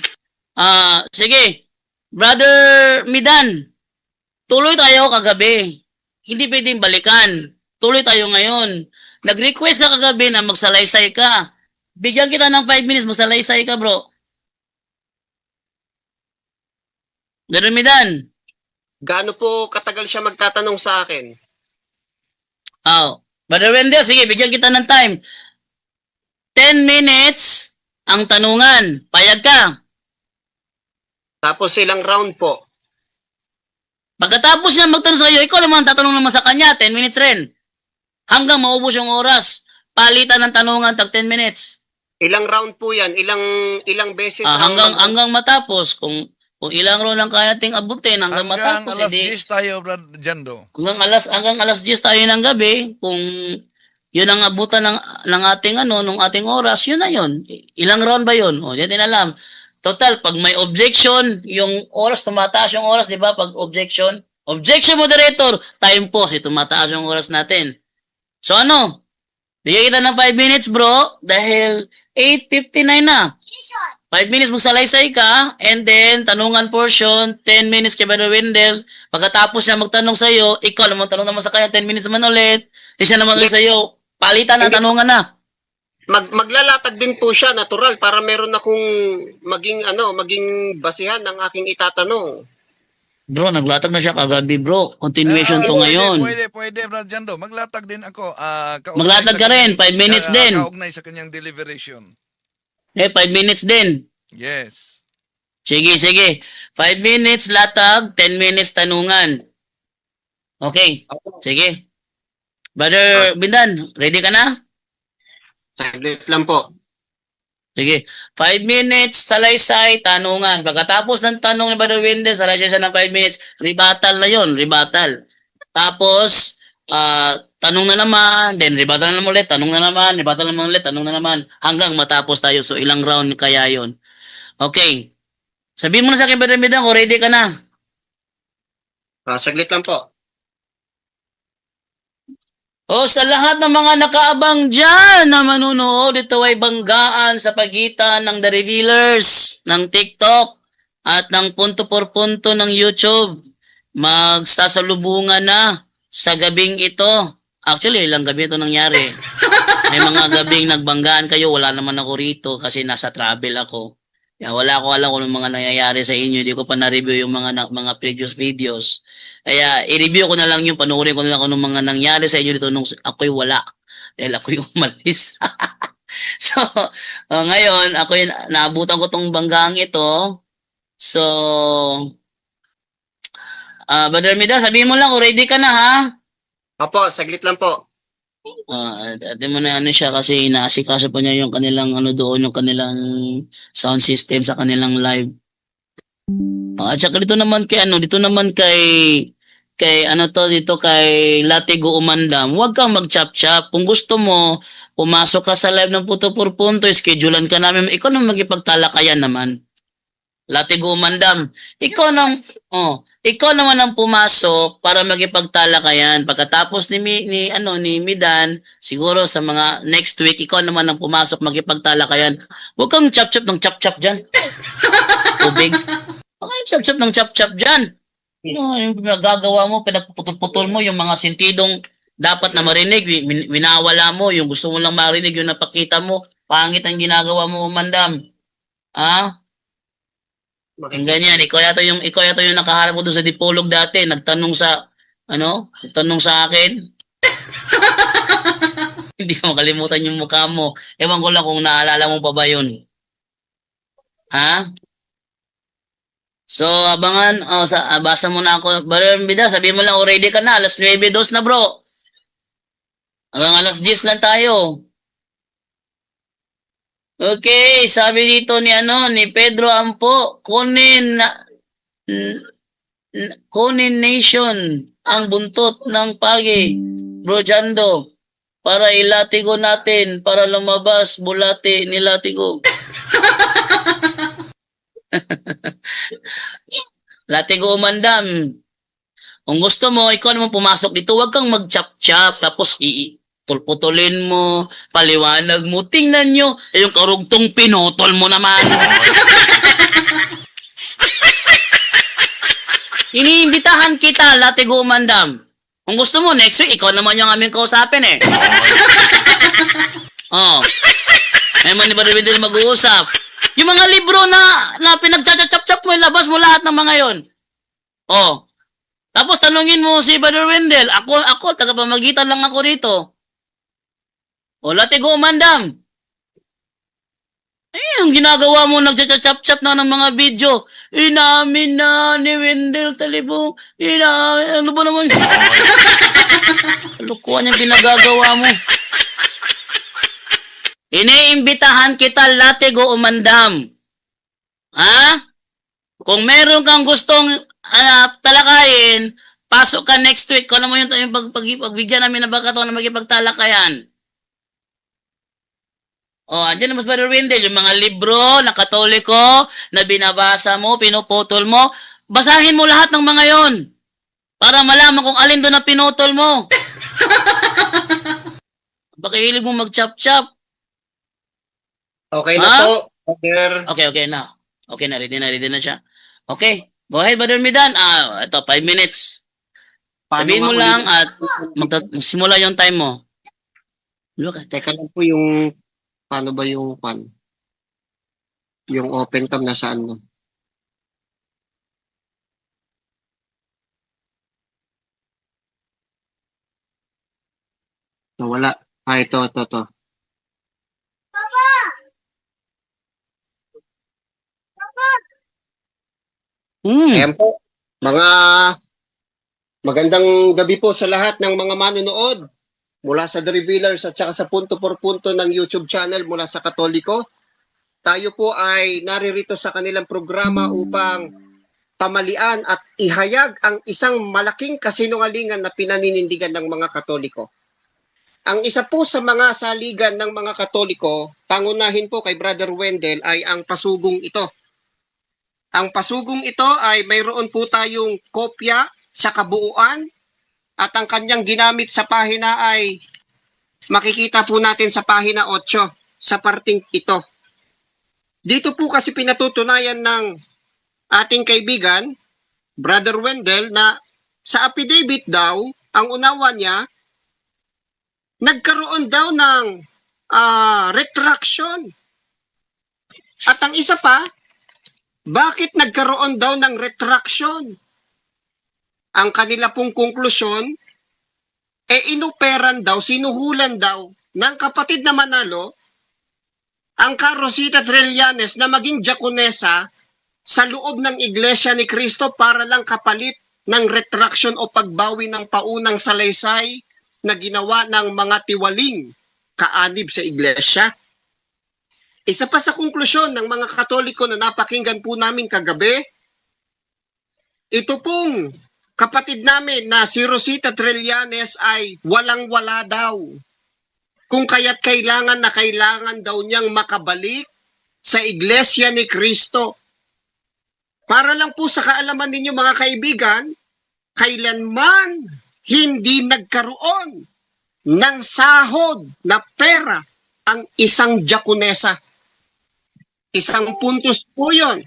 Sige. Brother Midan, tuloy tayo kagabi. Hindi pwedeng balikan. Tuloy tayo ngayon. Nag-request ka kagabi na magsalaysay ka. Bigyan kita ng 5 minutes, magsalaysay ka, bro. Ganun, Midan. Gaano po katagal siya magtatanong sa akin? Oh. Brother Wendell, sige, bigyan kita ng time. 10 minutes ang tanungan. Payag ka. Tapos ilang round po? Pagkatapos niya magtanong sa iyo, ikaw naman tatanong naman sa kanya, 10 minutes rin. Hanggang maubos yung oras. Palitan ng tanungan, tag 10 minutes. Ilang round po yan? Ilang beses? Hanggang matapos. Kung ilang round lang kaya nating abutin, hanggang Hanggang matapos. alas Edi, 10 tayo, Brad Jando. hanggang alas 10 tayo ng gabi, kung yun ang abutan ng ating nung ating oras, yun na yun. Ilang round ba yun? O, di natin alam. Total, pag may objection, yung oras, tumataas yung oras, di ba? Pag objection, moderator, time pause, tumataas yung oras natin. So ano? Bigyan kita ng 5 minutes, bro, dahil 8:59 na. 5 minutes magsalaysay ka, and then, tanungan portion, 10 minutes kay Brother Wendell. Pagkatapos niya magtanong sa'yo, ikaw naman tanong naman sa kanya, 10 minutes naman ulit. Di siya naman ulit sa'yo. Palitan ang tanungan na. Maglalatag din po siya, natural, para meron akong maging basihan ng aking itatanong. Bro, naglatag na siya kagabi, bro. Continuation to ngayon. Pwede, Brad Jando. Maglatag din ako. Maglatag ka rin, 5 minutes din. Kaugnay sa kanyang deliberation. 5 minutes din. Yes. Sige. 5 minutes latag, 10 minutes tanungan. Okay. Sige. Brother Bindan, ready ka na? Saglit lang po. Sige. 5 minutes, salaysay, tanungan. Pagkatapos ng tanong ni Brother Wendell, salaysay siya ng 5 minutes. Rebuttal na yon, rebuttal. Tapos, tanong na naman, then rebuttal na naman ulit, tanong na naman, rebuttal na naman ulit, tanong na naman, hanggang matapos tayo. So, ilang round kaya yon. Okay. Sabihin mo na sa akin, Brother Wendell, kung ready ka na. Saglit lang po. Sa lahat ng mga nakaabang dyan na manunood, ito ay banggaan sa pagitan ng The Revealers, ng TikTok, at ng punto por punto ng YouTube. Magsasalubungan na sa gabing ito. Actually, ilang gabi ito nangyari. May mga gabing nagbanggaan kayo, wala naman ako rito kasi nasa travel ako. Wala ko alam kung anong mga nangyayari sa inyo. Hindi ko pa na-review yung mga previous videos. Kaya i-review ko na lang yung panoorin ko na lang kung anong mga nangyari sa inyo dito nung ako'y wala. Dahil ako'y umalis. So, ngayon, ako'y naabutan ko tong banggang ito. So, Brother Mida, sabihin mo lang kung ready ka na, ha? Opo, saglit lang po. Dati mo na siya kasi inaasikaso pa niya yung kanilang doon, yung kanilang sound system sa kanilang live. At saka dito naman kay dito kay Latigo Umandam, huwag kang mag-chop-chop. Kung gusto mo, pumasok ka sa live ng Puto por Punto, schedulean ka namin, ikaw naman magipagtalakayan naman. Latigo Umandam, ikaw naman ang pumasok para magipagtalakayan. Pagkatapos ni Midan, siguro sa mga next week, ikaw naman ang pumasok magipagtalakayan. Huwag kang chop-chop ng chop-chop dyan. Tubig. Huwag kang chop-chop ng chop-chop dyan. Yung pinagagawa mo, pinagputol-putol mo yung mga sentidong dapat na marinig, winawala mo, yung gusto mo lang marinig, yung napakita mo, pangit ang ginagawa mo, Umandam. Yung ganyan, ikaw yata yung nakaharap ko doon sa Dipolog dati, nagtanong sa akin. Hindi ko makalimutan yung mukha mo. Ewan ko lang kung naalala mo pa ba yun. So, abangan, basa mo na ako. Brother Bida, sabihin mo lang, ready ka na, alas 9:02 na, bro. Hanggang alas 10 lang tayo. Okay, sabi dito ni Pedro Ampo, kunin Nation ang buntot ng pagi, Bro Jando, para ilatigo natin, para lumabas bulate ni Latigo. Latigo Umandam, kung gusto mo, ikaw naman pumasok dito, huwag kang mag-chop-chop, tapos putulin mo, paliwanag mo, tingnan nyo, yung karugtong pinutol mo naman. Iniimbitahan kita, Latigo Umandam. Kung gusto mo, next week, ikaw naman yung aming kausapin eh. Oh. Ngayon ni Brother Wendell mag-uusap. Yung mga libro na pinagchachap-chap mo, ilabas mo lahat ng mga yon. Oh. Tapos tanungin mo si Brother Wendell, ako, tagapamagitan lang ako rito. O, latigo, mandam. Ang ginagawa mo, nagchachap-chap na ng mga video. Inamin na ni Wendell Talibong. Ano ba naman? Lukuhan yung pinagagawa mo. Iniimbitahan kita, latigo, umandam. Ha? Kung meron kang gustong talakayin, pasok ka next week. Kung ano mo yung pagbigyan namin na baka na magipagtalakayan. Andyan na mas Brother Wendell, yung mga libro na Katoliko na binabasa mo, pinuputol mo, basahin mo lahat ng mga yon para malaman kung alin doon na pinutol mo. Baka hilig mo mag-chop-chop. Okay na Ha? po, Brother. Okay na. Okay na, ready na siya. Okay, go ahead, Brother Midan. Ito, 5 minutes. Sabihin mo ako lang yun? at magsimula yung time mo. Look at Teka lang po yung, paano ba yung yung open cam nasaan no? Nawala. Ito. Ayan po. Mga magandang gabi po sa lahat ng mga manonood mula sa The Revealers at saka sa Punto por Punto ng YouTube channel mula sa Katoliko. Tayo po ay naririto sa kanilang programa upang pamalian at ihayag ang isang malaking kasinungalingan na pinaninindigan ng mga Katoliko. Ang isa po sa mga saligan ng mga Katoliko, pangunahin po kay Brother Wendell, ay ang pasugong ito. Ang pasugong ito ay mayroon po tayong kopya sa kabuuan at ang kanyang ginamit sa pahina ay makikita po natin sa pahina 8 sa parting ito. Dito po kasi pinatutunayan ng ating kaibigan, Brother Wendell, na sa affidavit daw, ang unawa niya, nagkaroon daw ng retraction. At ang isa pa, bakit nagkaroon daw ng retraction? Ang kanila pong konklusyon, inuperan daw, sinuhulan daw ng kapatid na Manalo ang Carosita Trillanes na maging diakonesa sa loob ng Iglesia ni Cristo para lang kapalit ng retraction o pagbawi ng paunang salaysay na ginawa ng mga tiwaling kaanib sa Iglesia. Isa pa sa konklusyon ng mga Katoliko na napakinggan po namin kagabi, ito pong kapatid namin na si Rosita Trillanes ay walang-wala daw. Kung kaya't kailangan daw niyang makabalik sa Iglesia ni Cristo. Para lang po sa kaalaman ninyo mga kaibigan, kailanman hindi nagkaroon ng sahod na pera ang isang diakonesa. Isang puntos po yun.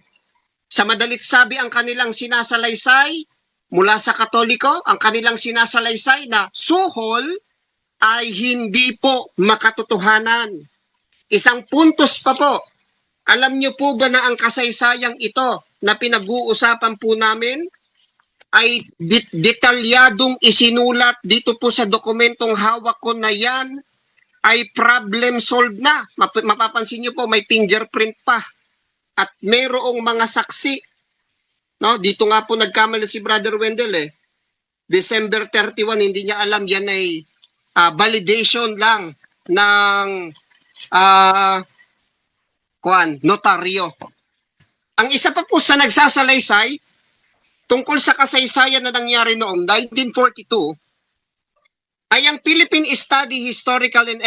Sa madalit sabi, ang kanilang sinasalaysay mula sa Katoliko, ang kanilang sinasalaysay na suhol ay hindi po makatotohanan. Isang puntos pa po. Alam niyo po ba na ang kasaysayang ito na pinag-uusapan po namin ay detalyadong isinulat dito po sa dokumentong hawak ko na yan ay problem solved na. Mapapansin niyo po may fingerprint pa at mayroong mga saksi. No, dito nga po nagkamali si Brother Wendell December 31, hindi niya alam yan ay validation lang ng notaryo. Ang isa pa po sa nagsasalaysay tungkol sa kasaysayan na nangyari noong 1942 ay ang Philippine Study Historical and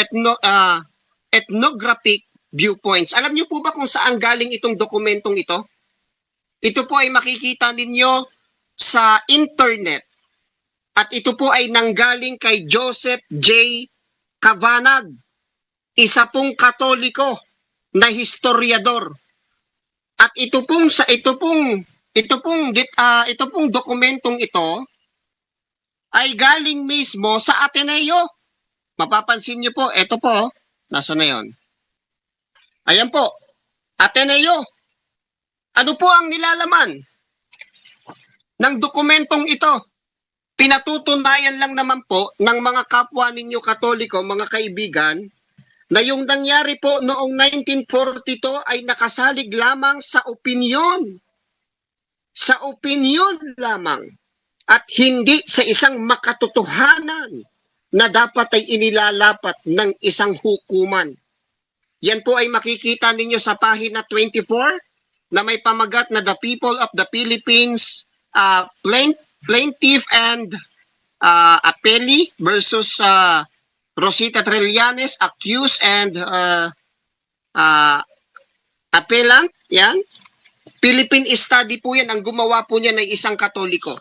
Ethnographic Viewpoints. Alam niyo po ba kung saan galing itong dokumentong ito? Ito po ay makikita ninyo sa internet. At ito po ay nanggaling kay Joseph J. Cavanagh, isa pong Katoliko na historiador. At ito pong dokumentong ito ay ay galing mismo sa Ateneo. Mapapansin niyo po, eto po, nasa na yon? Ayan po, Ateneo. Ano po ang nilalaman ng dokumentong ito? Pinatutunayan lang naman po ng mga kapwa ninyo Katoliko, mga kaibigan, na yung nangyari po noong 1942 ay nakasalig lamang sa opinyon. Sa opinyon lamang. At hindi sa isang makatotohanan na dapat ay inilalapat ng isang hukuman. Yan po ay makikita ninyo sa pahina 24 na may pamagat na the people of the Philippines plaintiff and appellee versus Rosita Trillanes, accused and appellant. Yan. Philippine study po yan. Ang gumawa po niyan ay isang Katoliko.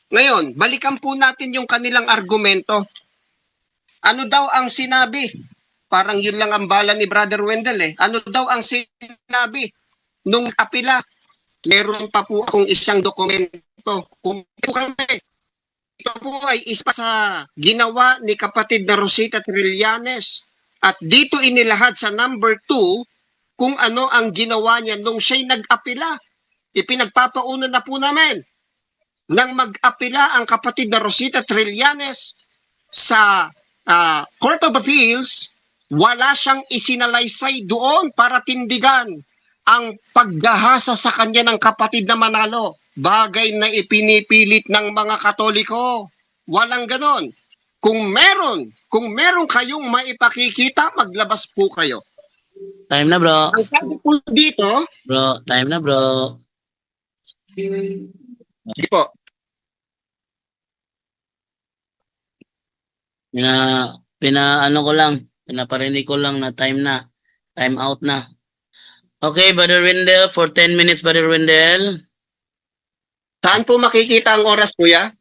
Ngayon, balikan po natin yung kanilang argumento. Ano daw ang sinabi? Parang yun lang ang bala ni Brother Wendell eh. Ano daw ang sinabi nung apila? Meron pa po akong isang dokumento. Kung kami, ito po ay isa sa ginawa ni kapatid na Rosita Trillanes. At dito inilahad sa number 2 kung ano ang ginawa niya nung siya'y nag-apila. Ipinagpapauna na po namin nang mag-apila ang kapatid na Rosita Trillanes sa Court of Appeals. Wala siyang isinalaysay doon para tindigan ang paggahasa sa kanya ng kapatid na Manalo. Bagay na ipinipilit ng mga Katoliko. Walang ganon. Kung meron kayong maipakikita, maglabas po kayo. Time na, bro. Ang sabi po dito, Bro, time na, bro. di po, Ano ko lang, pinaparinig ko lang na time na. Time out na. Okay, Brother Wendell, for 10 minutes, Brother Wendell. saan po makikita ang oras, kuya?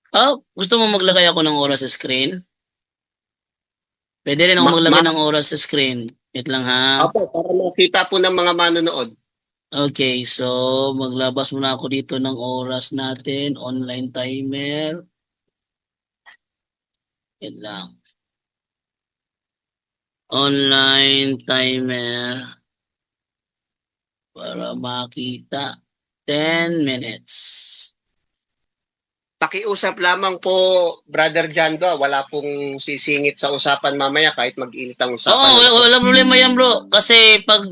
Oh, gusto mo maglagay ako ng oras sa screen? Pwede rin ako maglagay ng oras sa screen. Wait lang ha. Opo, para makita po ng mga manonood. Okay, so maglabas muna ako dito ng oras natin. Online timer. Wait lang. Online timer. Para makita. 10 minutes. Pakiusap lamang po, Brother Jando. Wala pong sisingit sa usapan mamaya kahit mag-init ang usapan. Oo, wala problema yan, bro. Kasi pag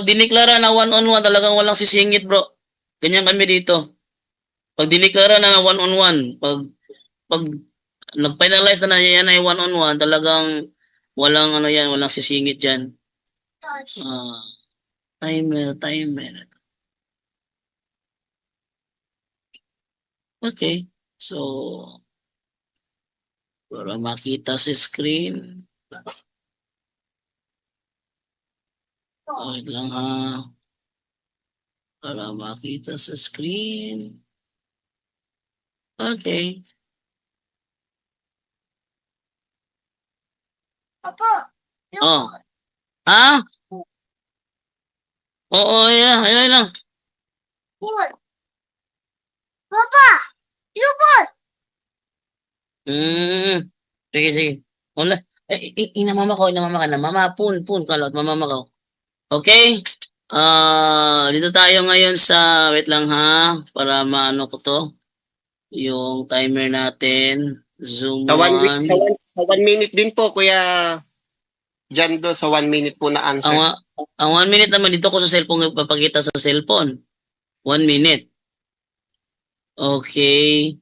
diniklara na one-on-one, talagang walang sisingit, bro. Ganyan kami dito. Pag diniklara na one-on-one, pag nag-finalize na yan ay one-on-one, talagang walang walang sisingit dyan. Timer. Okay. So, para makita sa screen. Wait lang ha. Para makita sa screen. Okay. Papa, Oh. Ha? Oo, yeah. Ayun lang. yun. Papa, yun. Sige. Wala. Inamama ka. Mama, pun, kalot, mamama ka. Okay? Dito tayo ngayon sa, wait lang ha, para maano ko to. Yung timer natin. Zoom Sa 1. sa 1 minute din po, Kuya Jando, sa 1 minute po na answer. Ang 1 minute naman dito ko sa cellphone, papakita sa cellphone. 1 minute. Okay.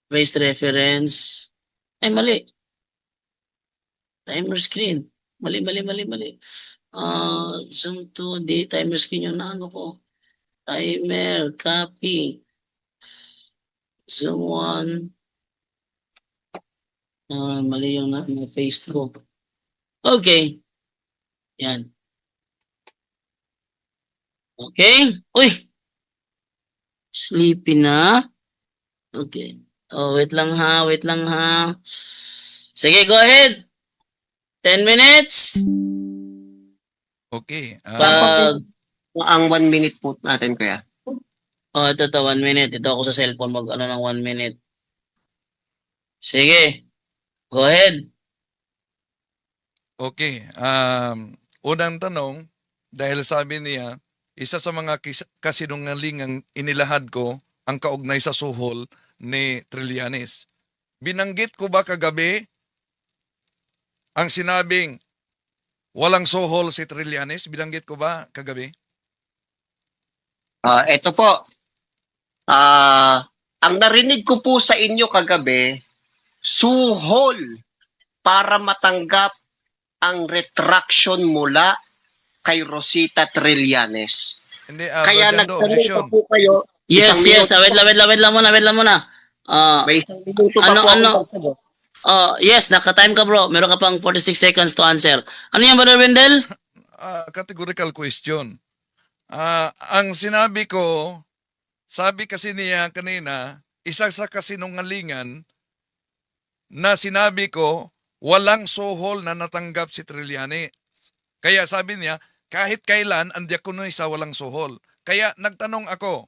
Base reference. Ay, mali. Timer screen. Mali. Zoom to, di timer screen yung naano ko. Timer, copy. Zoom 1. Mali yung na-paste ko. Okay. Yan. Okay. Uy! Sleepy na. Okay. Oh, wait lang ha. Sige, go ahead. 10 minutes. Okay. Pag, Ang 1 minute po natin, Kuya. Oh, ito, 1 minute. Ito ako sa cellphone, mag-ano ng 1 minute. Sige, go ahead. Okay. Unang tanong, dahil sabi niya, isa sa mga kasinungalingang inilahad ko ang kaugnay sa suhol ni Trillanes. Binanggit ko ba kagabi ang sinabing walang suhol si Trillanes? Binanggit ko ba kagabi? Ito po. Ang narinig ko po sa inyo kagabi, suhol para matanggap ang retraction mula kay Rosita Trillanes. Hindi, Kaya Brother Jando, nagtanong objection. pa po kayo. Yes, isang yes. minuto Wait lang muna. May isang minuto pa Ano, po ano? akong pagsagot. Yes, naka-time ka bro. Meron ka pang 46 seconds to answer. Ano yan, Brother Wendell? Categorical question. Ang sinabi ko, sabi kasi niya kanina, isa sa kasinungalingan na sinabi ko, walang suhol na natanggap si Trillanes. Kaya sabi niya, kahit kailan ang diakonisa walang suhol. Kaya nagtanong ako,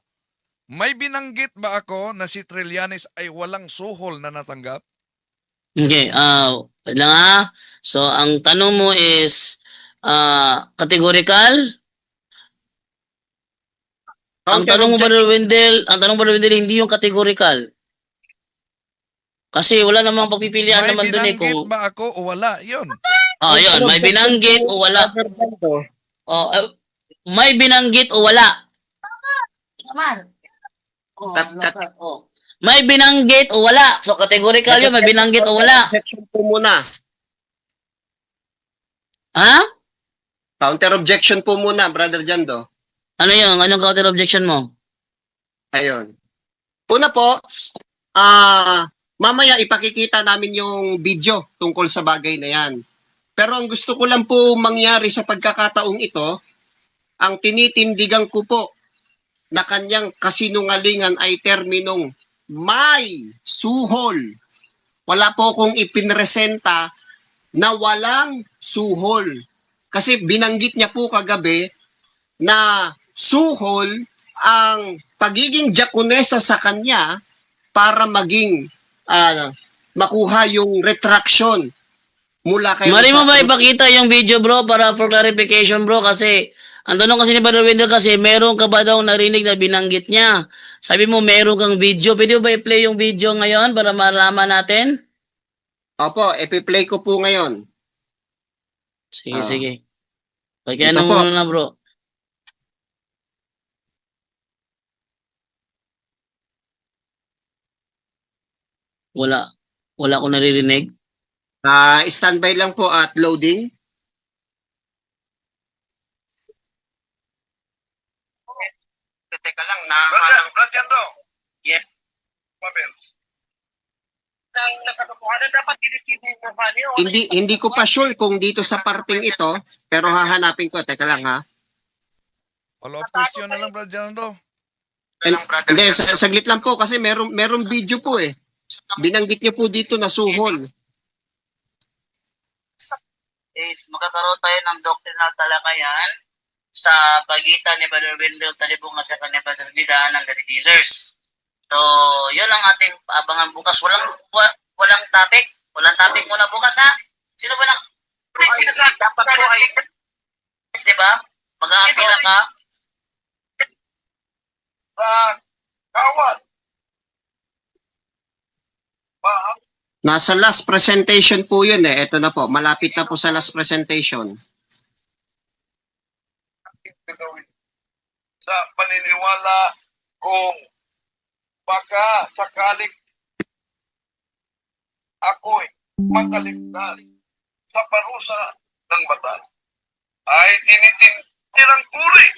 may binanggit ba ako na si Trillanes ay walang suhol na natanggap? Okay, wait lang ha. So, ang tanong mo is, categorical? Ang tanong mo, Brother Wendell, hindi yung categorical. Kasi wala namang pagpipilian May naman dun eh binanggit kung, ba ako o wala? Yun. yun, may binanggit o wala. May binanggit o wala. May binanggit o wala. So, categorical yun, may binanggit o wala. Objection po muna. Ha? Counter objection po muna, Brother Jando. Ano yun? Anong counter objection mo? Ayun. Una po, mamaya ipakikita namin yung video tungkol sa bagay na yan. Pero ang gusto ko lang po mangyari sa pagkakataong ito, ang tinitindigan ko po na kanyang kasinungalingan ay terminong may suhol. Wala po akong ipinresenta na walang suhol. Kasi binanggit niya po kagabi na suhol ang pagiging diakonesa sa kanya para maging makuha yung retraction mula kay Mari mo Rosita. ba ipakita yung video bro para for clarification bro kasi ang tanong kasi ni Brother Wendell kasi meron ka ba daw narinig na binanggit niya? Sabi mo meron kang video. Pwede mo ba i-play yung video ngayon para malaman natin? Opo, epi-play ko po ngayon. Sige, Ah. sige. Kaya Ito ano po. muna na bro. Wala. Wala akong naririnig. Standby lang po at loading. Teka lang, Brother Jando. Yeah. Mabels. hindi ko pa sure kung dito sa parting ito, pero hahanapin ko. Teka lang ha. Follow-up question na lang, Brother Jando. Hindi, saglit lang po kasi meron video po eh. Binanggit niyo po dito na suhol. Is magkakaroon tayo ng doctrinal talakayan sa pagitan ni Brother Wendell Talibong at saka ni Brother Vida ng The Dealers. So, yun ang ating abangan bukas. Walang topic. Walang topic muna bukas ha. Sino ba dapat po ay di ba? Mag-aapila ka. Kawat. Nasa last presentation po yun eh. Ito na po, malapit na po sa last presentation. Sa paniniwala kung baka sakaling ako'y makaligtas sa parusa ng batas ay tinitindirang puri.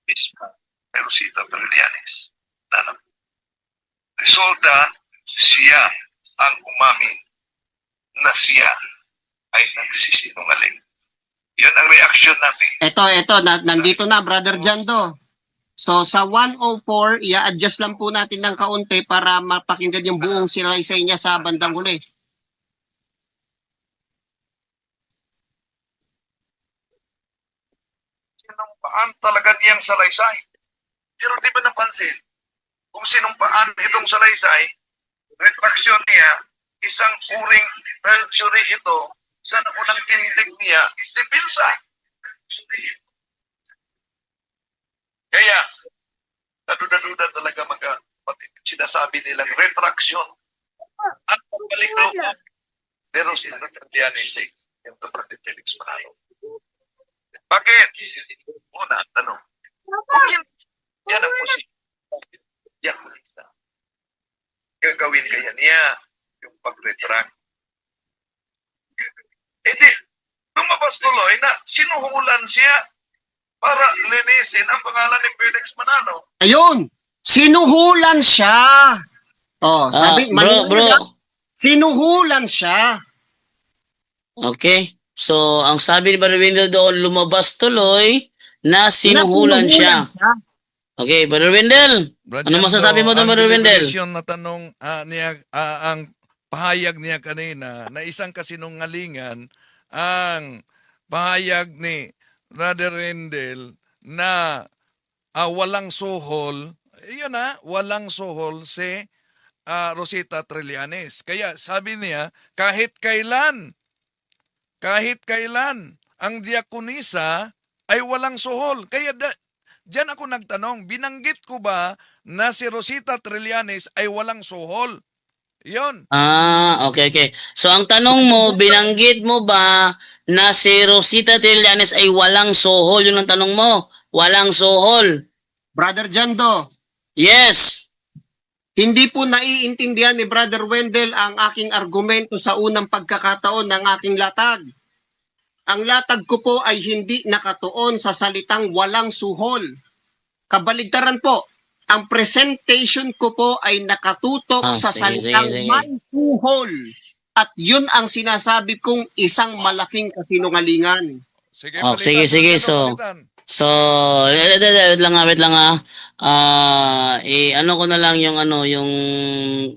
Mismo, kay Rosita Trillanes. Resulta, siya ang umamin na siya ay nagsisinungaling. Yun ang reaksyon natin. Ito, nandito na, Brother Jando. So, sa 104, i-adjust lang po natin ng kaunti para mapakinggan yung buong silaysay niya sa bandang huli. Sinong sinumpaan talaga niyang salaysay. Pero di ba napansin, kung sinumpaan itong salaysay, retraction niya, isang uring perjury ito, sa unang tindig niya, si Pilsa. Kaya, naduda-duda talaga mga sinasabi nilang retraction. At pagbalik daw po, pero sinunod si yung kapatid Felix Manalo. Bakit? Una, ang tanong. Kung yan ang posible, yan ang isa. Gagawin kaya niya yung pag-retract. Eh di, lumabas tuloy na sinuhulan siya para linisin ang pangalan ni Felix Manalo. Ayun, sinuhulan siya. Oh, sabi, Bro. sinuhulan siya. Okay. So, ang sabi ni Brother Wendell doon, lumabas tuloy na sinuhulan siya. Okay, Brother Wendell. Ano masasabi mo doon, Brother Wendell? Ang na tanong niya, ang pahayag niya kanina na isang kasinungalingan ang pahayag ni Brother Wendell na walang suhol, yun walang suhol si Rosita Trillanes. Kaya sabi niya, kahit kailan ang diakonisa ay walang suhol. Kaya diyan ako nagtanong, binanggit ko ba na si Rosita Trillanes ay walang suhol? Yon. Okay. So, ang tanong mo, binanggit mo ba na si Rosita Trillanes ay walang suhol? Yun ang tanong mo. Walang suhol. Brother Jando, Yes. hindi po naiintindihan ni Brother Wendell ang aking argumento sa unang pagkakataon ng aking latag. Ang latag ko po ay hindi nakatuon sa salitang walang suhol. Kabaligtaran po, ang presentation ko po ay nakatutok sa salitang sige. may suhol. At yun ang sinasabi kong isang malaking kasinungalingan. Sige, Oh, palitan. sige. So, wait lang ano ko na lang yung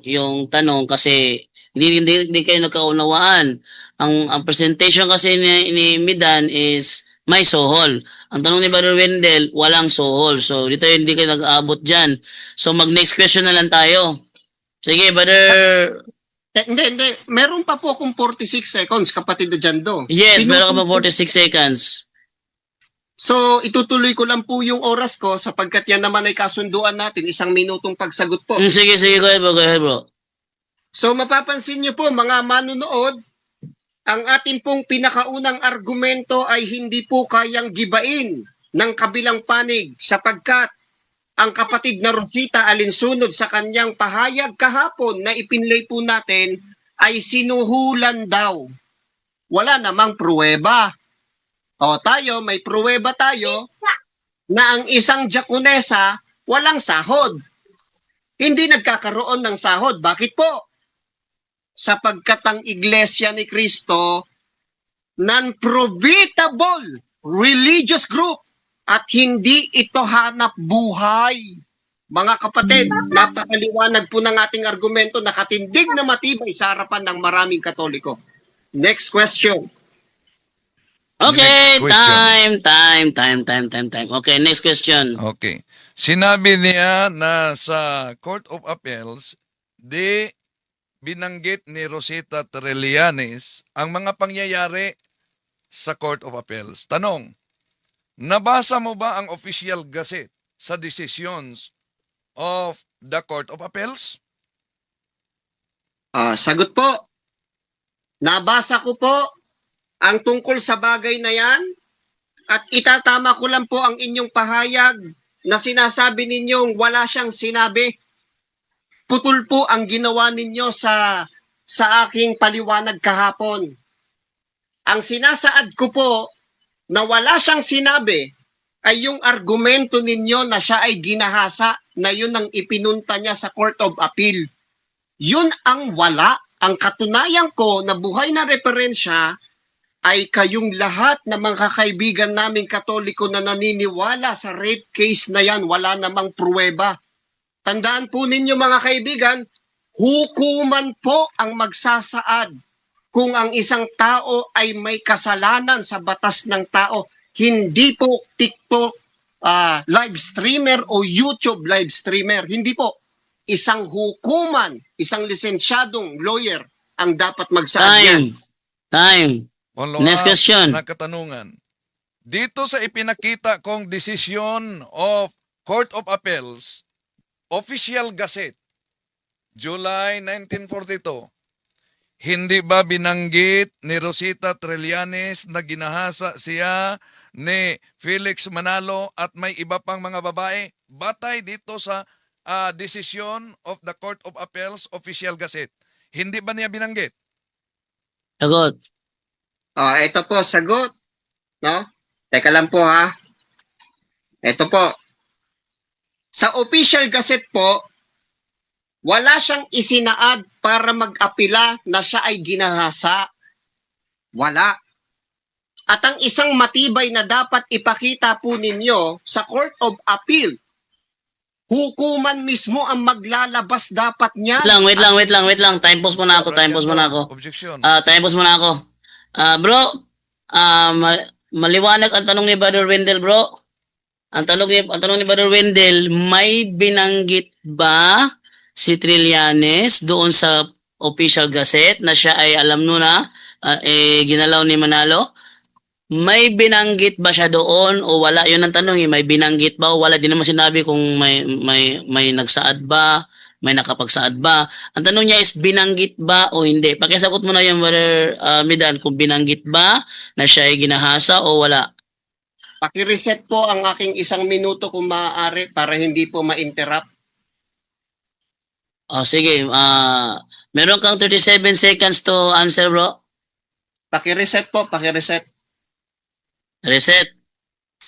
yung tanong kasi hindi kayo nagkaunawaan. Ang presentation kasi ni Midan is may suhol. Ang tanong ni Brother Wendell, walang suhol. So, dito hindi kayo nag-aabot dyan. So, mag-next question na lang tayo. Sige, Brother. Hindi. Meron pa po akong 46 seconds, kapatid na Jando. Yes, meron ka pa 46 seconds. So, itutuloy ko lang po yung oras ko sapagkat yan naman ay kasunduan natin, 1 minutong pagsagot po. Sige, go ahead, bro. So, mapapansin niyo po mga manunood, ang ating pong pinakaunang argumento ay hindi po kayang gibain ng kabilang panig sapagkat ang kapatid na Rosita alinsunod sa kanyang pahayag kahapon na ipinlay po natin ay sinuhulan daw. Wala namang pruweba. O tayo, may pruweba tayo na ang isang diakonesa walang sahod. Hindi nagkakaroon ng sahod. Bakit po? Sapagkat ang Iglesia ni Cristo, non-profitable religious group at hindi ito hanap buhay. Mga kapatid, napakaliwanag po ng ating argumento, nakatindig na matibay sa harapan ng maraming Katoliko. Next question. Okay, Next question. time. Okay, next question. Okay. Sinabi niya na sa Court of Appeals, binanggit ni Rosita Trillanes ang mga pangyayari sa Court of Appeals. Tanong, nabasa mo ba ang official gazette sa decisions of the Court of Appeals? Sagot po. Nabasa ko po ang tungkol sa bagay na yan at itatama ko lang po ang inyong pahayag na sinasabi ninyong wala siyang sinabi. Putol po ang ginawa ninyo sa aking paliwanag kahapon. Ang sinasaad ko po na wala siyang sinabi ay yung argumento ninyo na siya ay ginahasa na yun ang ipinunta niya sa Court of Appeal. Yun ang wala. Ang katunayan ko na buhay na referensya ay kayong lahat na mga kaibigan naming Katoliko na naniniwala sa rape case na yan, wala namang pruweba. Tandaan po ninyo mga kaibigan, hukuman po ang magsasaad kung ang isang tao ay may kasalanan sa batas ng tao. Hindi po TikTok live streamer o YouTube live streamer. Hindi po. Isang hukuman, isang lisensyadong lawyer ang dapat magsaad yan. Time. Follow Next up question. na katanungan. Dito sa ipinakita kong desisyon of Court of Appeals, Official Gazette, July 1942, hindi ba binanggit ni Rosita Trillanes na ginahasa siya ni Felix Manalo at may iba pang mga babae? Batay dito sa desisyon of the Court of Appeals, Official Gazette. Hindi ba niya binanggit? Sagot. Ito po, sagot. No? Teka lang po ha. Ito po. Sa Official Gazette po, wala siyang isinaad para mag-apila na siya ay ginahasa. Wala. At ang isang matibay na dapat ipakita po ninyo sa Court of Appeal, hukuman mismo ang maglalabas dapat niya. Wait lang. Time pause muna ako. Objection. Time pause muna ako. Bro, maliwanag ang tanong ni Brother Wendell, bro. Ang tanong ni Brother Wendell, may binanggit ba si Trillanes doon sa Official Gazette na siya ay alam no na ginalaw ni Manalo? May binanggit ba siya doon o wala? Yun ang tanong, may binanggit ba o wala? Di naman sinabi kung may nagsaad ba, may nakapagsaad ba. Ang tanong niya is binanggit ba o hindi. Pakisagot mo na yung Brother Midan kung binanggit ba na siya ay ginahasa o wala. Paki-reset po ang aking 1 minuto kung maaari para hindi po ma-interrupt. Sige, meron kang 37 seconds to answer, bro. Paki-reset po, paki-reset. Reset.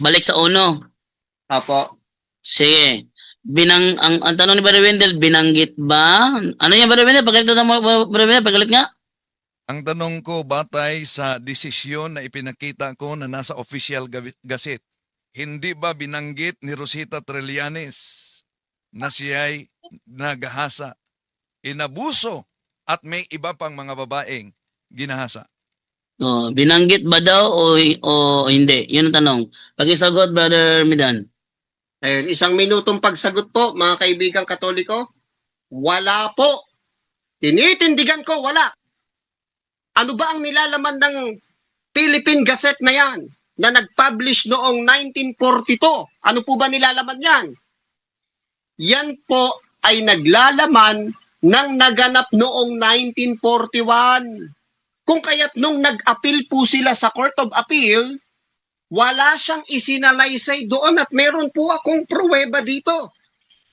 Balik sa uno. Apo. Sige. Ang tanong ni Brother Wendell, binanggit ba? Ano yan, Brother Wendell? Pagalit nga. Ang tanong ko, batay sa desisyon na ipinakita ko na nasa Official Gazette, hindi ba binanggit ni Rosita Trillanes na siya'y nagahasa, inabuso at may iba pang mga babaeng ginahasa? Binanggit ba daw o hindi? Yun ang tanong. Pag-isagot, Brother Midan. Ayun, 1 minutong pagsagot po, mga kaibigang Katoliko. Wala po. Tinitindigan ko, wala. Ano ba ang nilalaman ng Philippine Gazette na yan na nag-publish noong 1942? Ano po ba nilalaman yan? Yan po ay naglalaman ng naganap noong 1941. Kung kaya't nung nag-appeal po sila sa Court of Appeal, wala siyang isinalaysay doon at meron po akong pruweba dito.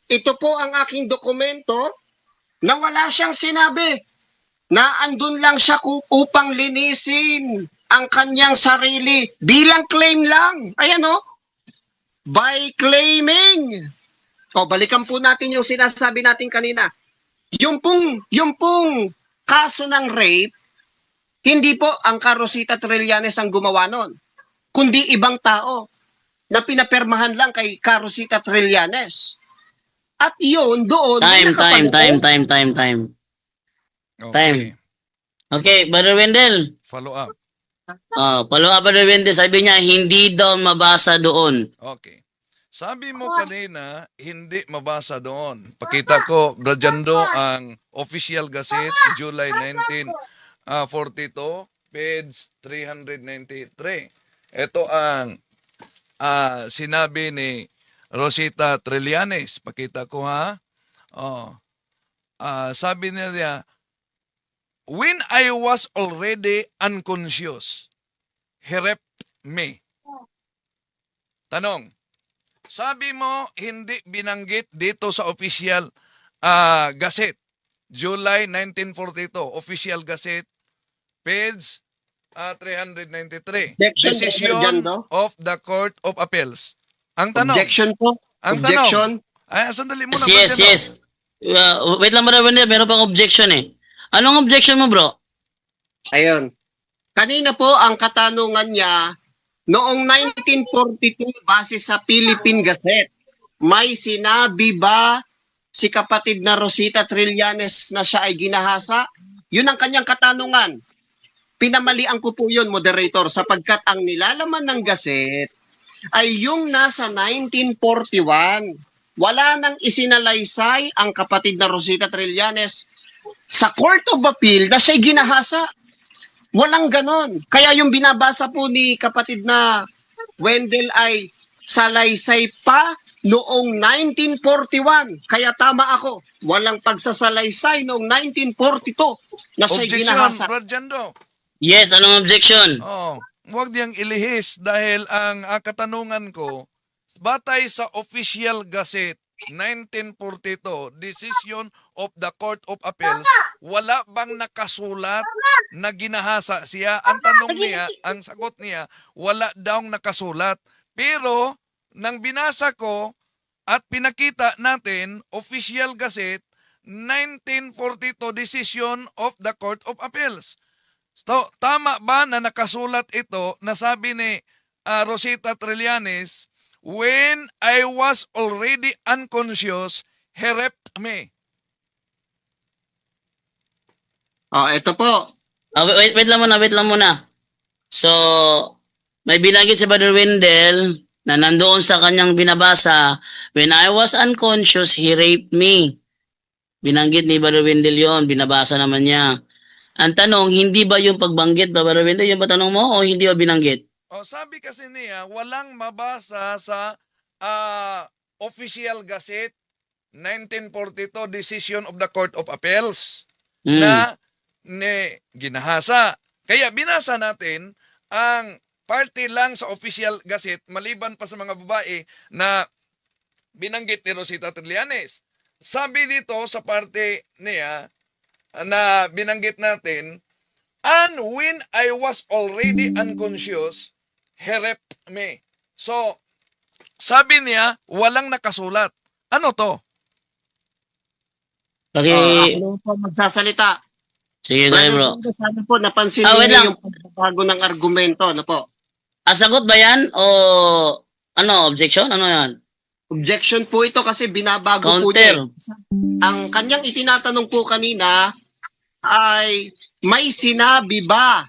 Ito po ang aking dokumento na wala siyang sinabi na andun lang siya upang linisin ang kanyang sarili bilang claim lang. Ayan o, by claiming. Balikan po natin yung sinasabi natin kanina. Yung pong kaso ng rape, hindi po ang Rosita Trillanes ang gumawa nun, kundi ibang tao na pinapermahan lang kay Rosita Trillanes. At yun, doon... Time. Okay. Okay, Brother Wendell. Follow up. Follow up, Brother Wendell. Sabi niya, hindi daw mabasa doon. Okay. Sabi mo kanina, hindi mabasa doon. Pakita ko, Brajando, ang Official Gazette, July 1942, page 393. Ito ang sinabi ni Rosita Trillanes. Pakita ko ha. Sabi niya, when I was already unconscious, he raped me. Tanong, sabi mo hindi binanggit dito sa Official Gazette, July 1942, Official Gazette, page 393. Decision of the Court of Appeals. Ang tanong. Objection po. Ang Objection. tanong. Sandali muna. Yes. Wait lang, Brother Wendell. Meron pang objection eh. Anong objection mo, bro? Ayun. Kanina po ang katanungan niya, noong 1942, base sa Philippine Gazette, may sinabi ba si kapatid na Rosita Trillanes na siya ay ginahasa? Yun ang kanyang katanungan. Pinamalian ko po yun, moderator, sapagkat ang nilalaman ng Gazette, ay yung nasa 1941. Wala nang isinalaysay ang kapatid na Rosita Trillanes sa Court of Appeal na siya'y ginahasa. Walang ganon. Kaya yung binabasa po ni kapatid na Wendell ay salaysay pa noong 1941. Kaya tama ako. Walang pagsasalaysay noong 1942 na siya'y Objection, ginahasa. Brad Jando. Yes, anong objection? Oh, huwag diyang ilihis dahil ang katanungan ko, batay sa Official Gazette 1942, Decision of the Court of Appeals, wala bang nakasulat na ginahasa siya? Ang tanong niya, ang sagot niya, wala daw nakasulat. Pero, nang binasa ko at pinakita natin, Official Gazette 1942, Decision of the Court of Appeals. So, tama ba na nakasulat ito na sabi ni Rosita Trillanes, when I was already unconscious, he raped me. Ito po. Wait lang muna. So, may binanggit si Brother Wendell na nandoon sa kanyang binabasa, when I was unconscious, he raped me. Binanggit ni Brother Wendell yon, binabasa naman niya. Ang tanong, hindi ba yung pagbanggit, Brother Wendell, yung ba tanong mo o hindi ba binanggit? O, sabi kasi niya, walang mabasa sa Official Gazette 1942, Decision of the Court of Appeals na ginahasa. Kaya binasa natin ang parte lang sa Official Gazette maliban pa sa mga babae na binanggit ni Rosita Trillanes. Sabi dito sa parte niya na binanggit natin, and when I was already unconscious, he raped me. So, sabi niya, walang nakasulat. Ano to? Ako po magsasalita. Sige, tayo bro. Sana po napansin wait niyo lang. yung pagbabago ng argumento. Ano po? Sagot ba yan o ano, objection? Ano yan? Objection po ito kasi binabago po Counter. niya. Ang kanyang itinatanong po kanina ay may sinabi ba?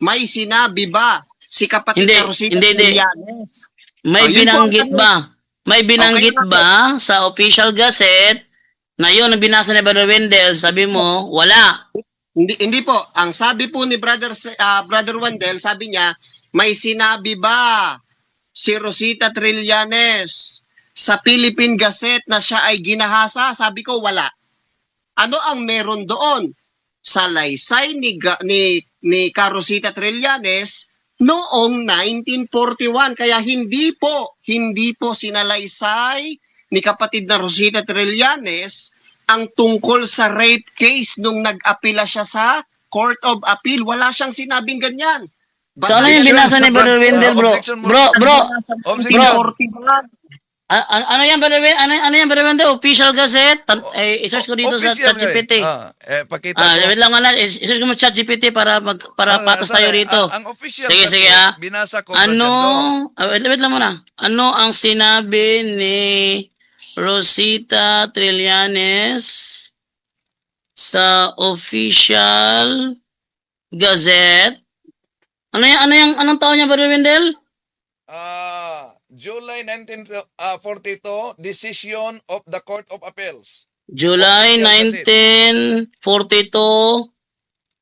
May sinabi ba si kapatid na Rosita Hindi. Trillanes? May Yun po binanggit ang tanong. ba? May binanggit Okay, ba sa Official Gazette na yun ang binasa ni Brother Wendell? Sabi mo, wala. Hindi po. Ang sabi po ni Brother Wendell, sabi niya, may sinabi ba si Rosita Trillanes sa Philippine Gazette na siya ay ginahasa? Sabi ko, wala. Ano ang meron doon? Sa laysay ni Rosita Trillanes noong 1941. Kaya hindi po sinalaysay ni kapatid na Rosita Trillanes ang tungkol sa rape case nung nag-apila siya sa Court of Appeal. Wala siyang sinabing ganyan. So ano yung binasa ni Brother Wendell, bro? Objection, Bro. Objection. Ano yan, Brother Wendell? Ano yan, Brother Wendell? Official Gazette? I-search ko dito sa Official ChatGPT. Pakita ko. Wait lang nga i-search ko mo ChatGPT para patas tayo rito. Ang official Sige, Gazette, sige, binasa ko. Wait lang muna. Ano ang sinabi ni Rosita Trillanes sa Official Gazette? Anong taon niya, Brother Wendell? July 1942, Decision of the Court of Appeals. July Official 1942,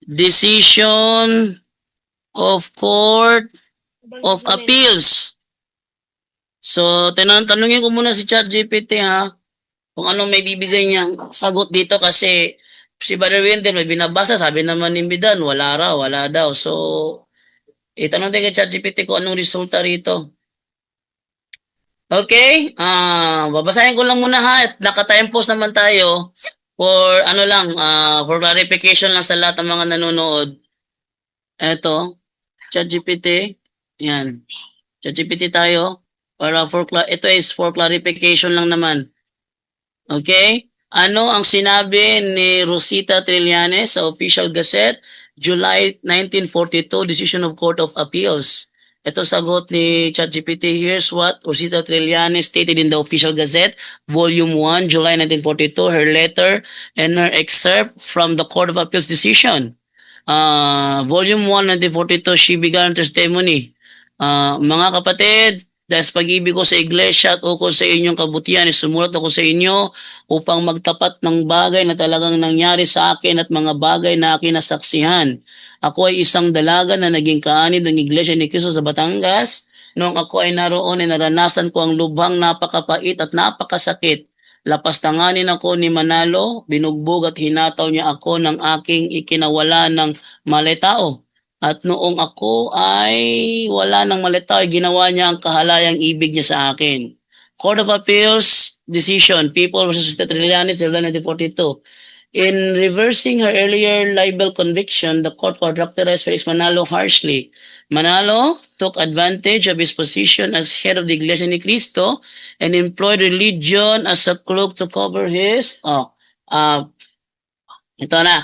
Decision of Court of Appeals. So, tanungin ko muna si ChatGPT ha, kung ano may bibigay niyang sagot dito kasi si Brother Wendell may binabasa, sabi naman ni Midan, wala daw. So, itanong din kay ChatGPT kung anong resulta rito. Okay, babasahin ko lang muna ha, at naka-time post naman tayo for for clarification lang sa lahat ng mga nanonood. Eto, ChatGPT, yan. ChatGPT tayo, ito is for clarification lang naman. Okay, ano ang sinabi ni Rosita Trillanes sa Official Gazette, July 1942, Decision of Court of Appeals? Ito sagot ni ChatGPT. Here's what Rosita Trillanes stated in the Official Gazette, Volume 1, July 1942, her letter and her excerpt from the Court of Appeals decision. Volume 1, 1942, she began her testimony. Mga kapatid, Dahil sa pag-ibig ko sa iglesia at ukol sa inyong kabutihan, sumulat ako sa inyo upang magtapat ng bagay na talagang nangyari sa akin at mga bagay na akin nasaksihan. Ako ay isang dalaga na naging kaanib ng iglesia ni Cristo sa Batangas. Noong ako ay naroon ay naranasan ko ang lubhang napakapait at napakasakit. Lapastanganin ako ni Manalo, binugbog at hinataw niya ako ng aking ikinawala ng maletao. At noong ako ay wala ng malitaw, ay ginawa niya ang kahalayang ibig niya sa akin. Court of Appeals decision, People versus Trillanes, July 1942. In reversing her earlier libel conviction, the court characterized Felix Manalo harshly. Manalo took advantage of his position as head of the Iglesia ni Cristo and employed religion as a cloak to cover his ito na.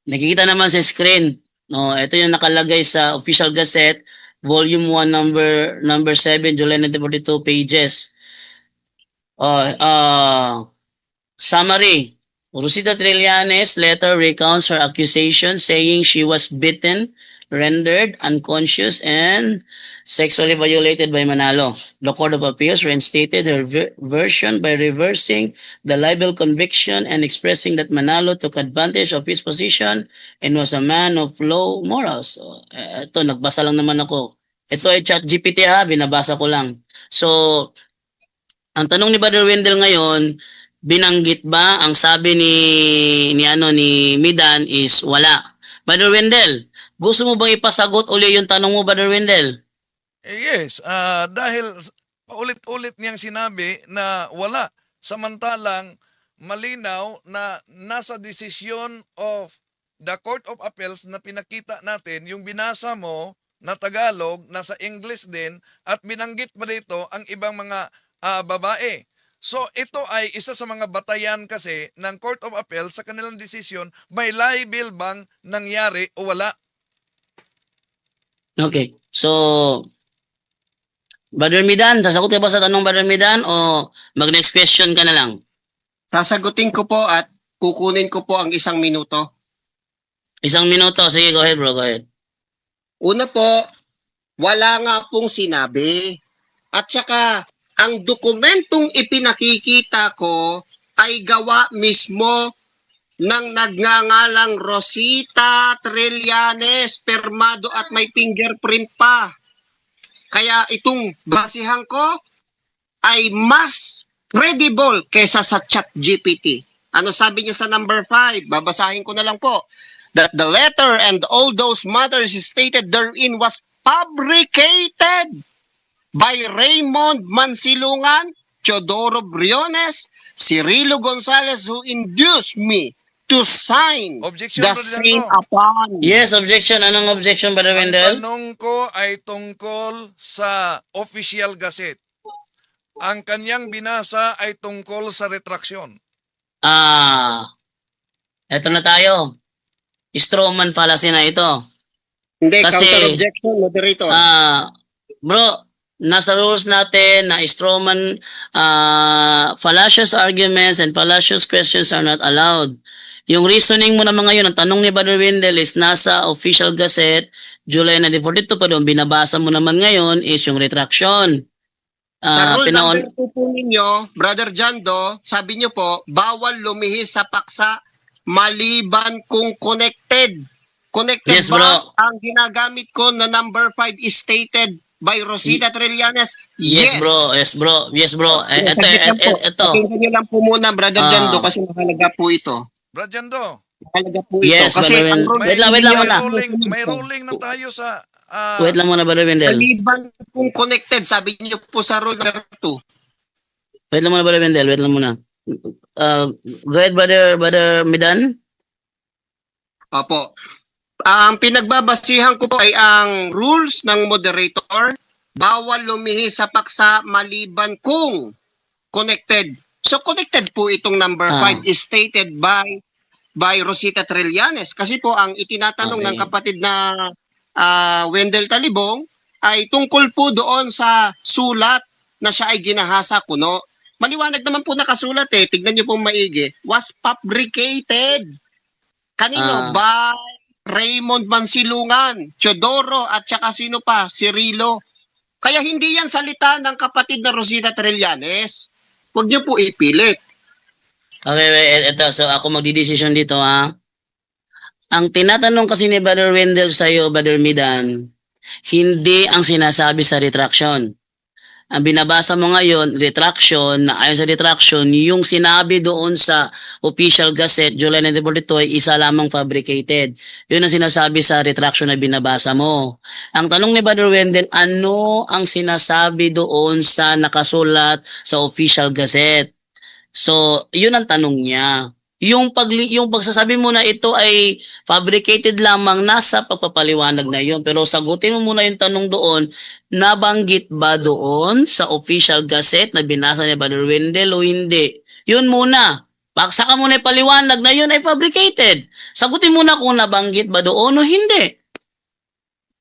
Nakikita naman sa screen. No, ito yung nakalagay sa Official Gazette, Volume 1, number 7, July 1942 pages. Summary. Rosita Trillanes letter recounts her accusation saying she was beaten, rendered unconscious, and sexually violated by Manalo. The Court of Appeals reinstated her version by reversing the libel conviction and expressing that Manalo took advantage of his position and was a man of low morals. So, ito, nagbasa lang naman ako. Ito ay ChatGPT ha, binabasa ko lang. So, ang tanong ni Brother Wendell ngayon, binanggit ba ang sabi ni Midan is wala. Brother Wendell, gusto mo bang ipasagot uli yung tanong mo, Brother Wendell? Yes, dahil paulit-ulit niyang sinabi na wala. Samantalang malinaw na nasa decision of the Court of Appeals na pinakita natin, yung binasa mo na Tagalog, nasa English din, at binanggit pa dito ang ibang mga babae. So ito ay isa sa mga batayan kasi ng Court of Appeals sa kanilang desisyon, may libel bang nangyari o wala. Okay. So, Brother Midan, sasagot ka ba sa tanong, Brother Midan, o mag-next question ka na lang? Sasagutin ko po at kukunin ko po ang 1 minuto. 1 minuto. Sige, go ahead, bro. Go ahead. Una po, wala nga pong sinabi. At saka, ang dokumentong ipinakikita ko ay gawa mismo ng nagngangalang Rosita Trillanes, permado at may fingerprint pa. Kaya itong basihan ko ay mas credible kesa sa ChatGPT. Ano sabi niya sa number 5? Babasahin ko na lang po. That the letter and all those matters stated therein was fabricated by Raymond Mansilungan, Teodoro Briones, Cirilo Gonzalez, who induced me to sign Objection, the Brother same Janto. upon. Yes, objection. Anong objection, Brother Ang Wendell? tanong ko ay tungkol sa Official Gazette. Ang kanyang binasa ay tungkol sa retraksyon. Eto na tayo. Strawman fallacy na ito. Hindi, Kasi- counter-objection, moderator. Bro, nasa rules natin na strawman fallacious arguments and fallacious questions are not allowed. Yung reasoning mo naman ngayon, ang tanong ni Brother Wendell is nasa Official Gazette, July 1942, pero ang binabasa mo naman ngayon is yung retraction. Sa rule Pinaon- number 2 po ninyo, Brother Jando, sabi niyo po, bawal lumihis sa paksa maliban kung connected. Connected Yes, ba? bro. Ang ginagamit ko na number 5 is stated by Rosita Trillanes? Yes, bro. Yes, bro. Yes, bro. Ito. Pakinggan niyo lang po muna, Brother Jando, kasi mahalaga po ito. Brad Jando, Mahalaga po Yes, ito. Kasi Brother ang Wendell. rule Wait lang ninyo muna. may ruling na tayo sa Wait lang muna, Brother Wendell. maliban kung connected, sabi niyo po sa rule number 2. Wait lang muna, Brother Wendell. Wait lang muna. Go ahead, Brother Midan. Opo. Ang pinagbabasihan ko po ay ang rules ng moderator. Bawal lumihis sa paksa maliban kung connected. So connected po itong number 5 is stated by Rosita Trillanes. Kasi po ang itinatanong Okay. ng kapatid na Wendell Talibong ay tungkol po doon sa sulat na siya ay ginahasa kuno. Maliwanag naman po nakasulat Tignan niyo po maigi. Was fabricated. Kanino? By Raymond Mansilungan, Teodoro, at saka sino pa? Cirilo Kaya hindi yan salita ng kapatid na Rosita Trillanes. Huwag niyo po ipilit. Okay, wait, ito. So, ako magdidesisyon dito, ha? Ang tinatanong kasi ni Brother Wendell sa'yo, Brother Midan, hindi ang sinasabi sa retraction. Ang binabasa mo ngayon, retraction, na ayon sa retraction, yung sinabi doon sa official gazette, July 1942, ay isa lamang fabricated. Yun ang sinasabi sa retraction na binabasa mo. Ang tanong ni Brother Wendell, ano ang sinasabi doon sa nakasulat sa official gazette? So, yun ang tanong niya. Yung pagsasabi mo na ito ay fabricated lamang, nasa pagpapaliwanag na yun. Pero sagutin mo muna yung tanong doon, nabanggit ba doon sa official gazette na binasa ni Brother Wendell o hindi? Yun muna. Saka muna ipaliwanag na yun ay fabricated. Sagutin muna kung nabanggit ba doon o hindi.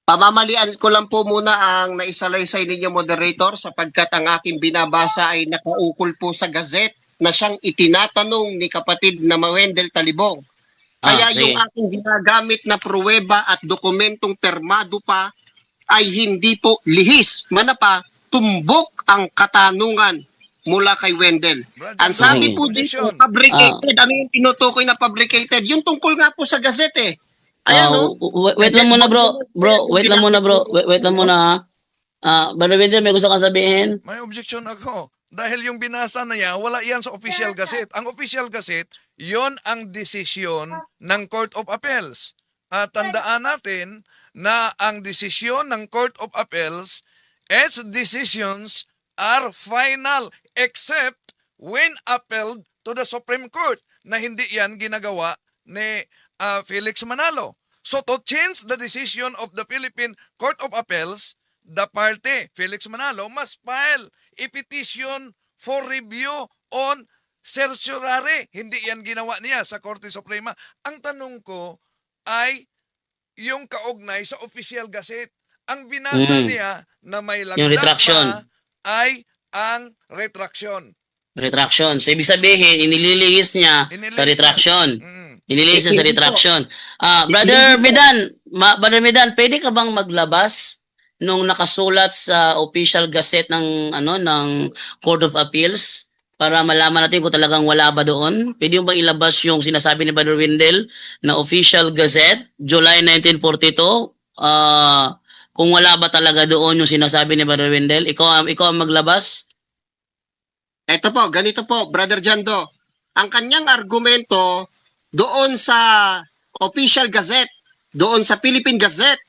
Pamamalian ko lang po muna ang naisalaysay ninyo, moderator, sapagkat ang aking binabasa ay nakaukol po sa gazette na siyang itinatanong ni kapatid na Wendell Talibong. Kaya sige. yung aking ginagamit na pruweba at dokumentong permado pa ay hindi po lihis, manapa, tumbok ang katanungan mula kay Wendell. Brother Ang sabi Sige. po dito, Objection. fabricated. Ano yung tinutukoy na fabricated? Yung tungkol nga po sa gazette eh. Ayan no? Wait lang muna, bro. Bro, wait lang muna, bro. Wait lang muna, ha. Brother Wendell, may gusto kang sabihin? May objection ako. Dahil yung binasa na yan, wala yan sa official gazette. Ang official gazette, yon ang desisyon ng Court of Appeals. At tandaan natin na ang desisyon ng Court of Appeals, its decisions are final except when appealed to the Supreme Court, na hindi yan ginagawa ni Felix Manalo. So to change the decision of the Philippine Court of Appeals, the party, Felix Manalo, must file a petition for review on certiorari. Hindi yan ginawa niya sa Korte Suprema. Ang tanong ko ay yung kaugnay sa official gazette. Ang binasa niya na may Yung laglag retraction. pa ay ang retraction. Retraction. So, ibig sabihin, inililihis niya Inilihis sa niya. retraction. Inilihis niya sa Hindi po. retraction. Brother Midan, pwede ka bang maglabas nung nakasulat sa official gazette ng ng Court of Appeals para malaman natin kung talagang wala ba doon? Pwede mo bang ilabas yung sinasabi ni Brother Wendell na official gazette, July 1942? Kung wala ba talaga doon yung sinasabi ni Brother Wendell? Ikaw ang maglabas? Ito po, ganito po, Brother Jando. Ang kanyang argumento doon sa official gazette, doon sa Philippine Gazette,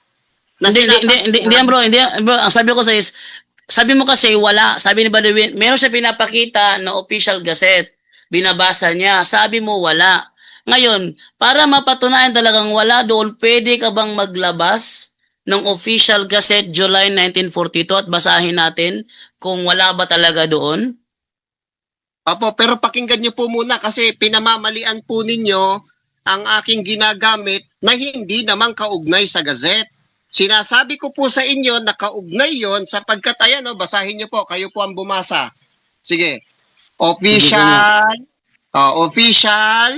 na Hindi yan, bro. Hindi yan, bro. Ang sabi ko sa is, sabi mo kasi wala. Sabi ni Brother Wendell, meron siya pinapakita na official gazette. Binabasa niya. Sabi mo wala. Ngayon, para mapatunayan talagang wala doon, pwede ka bang maglabas ng official gazette July 1942 at basahin natin kung wala ba talaga doon? Opo, pero pakinggan niyo po muna kasi pinamamalian po ninyo ang aking ginagamit na hindi naman kaugnay sa gazette. Sinasabi ko po sa inyo na kaugnay yon sapagkat ayan, basahin niyo po, kayo po ang bumasa. Sige. Official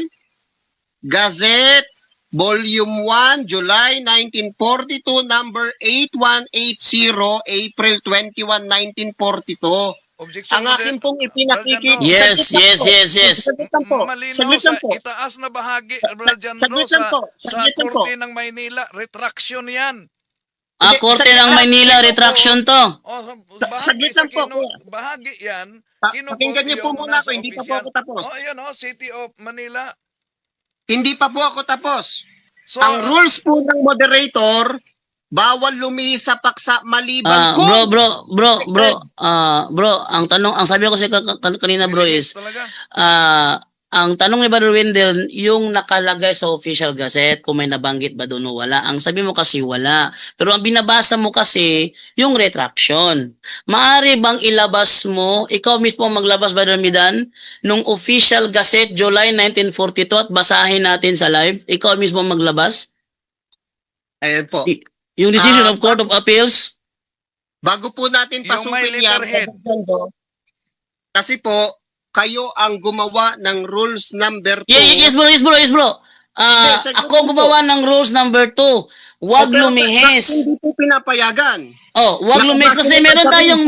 Gazette Volume 1, July 1942, number 8180, April 21, 1942. Objection Ang akin pong ipinakikita. Yes. Saglit lang po. Malinaw Saglit sa lang po. itaas na bahagi, Brother Jan Saglit Bro, lang po. sa Saglit lang po. Korte ng Maynila, retraction yan. Korte ng Maynila, retraction to. Saglit lang po, kuya. Bahagi yan. Pakinggan niyo po muna ako, hindi pa po ako tapos. Ayan City of Manila. Hindi pa po ako tapos. So, Ang rules po ng moderator, bawal lumihis sa paksa maliban kung... Bro, ang sabi ko kasi kanina, bro, is talaga. ang tanong ni Brother Wendell, yung nakalagay sa official gazette, kung may nabanggit ba doon o wala. Ang sabi mo kasi wala. Pero ang binabasa mo kasi, yung retraction. Maari bang ilabas mo, ikaw mismo maglabas, Brother Midan, nung official gazette, July 1942, at basahin natin sa live? Ikaw mismo maglabas? Ayan po. Yung decision of Court of Appeals? Bago po natin Yung may pasukin yan, letterhead. kasi po, kayo ang gumawa ng rules number 2. Yes, bro. Yes, Ako gumawa ng rules number 2. Wag Pero lumihis. bakit hindi po pinapayagan? Oh, wag lumihis kasi meron tayong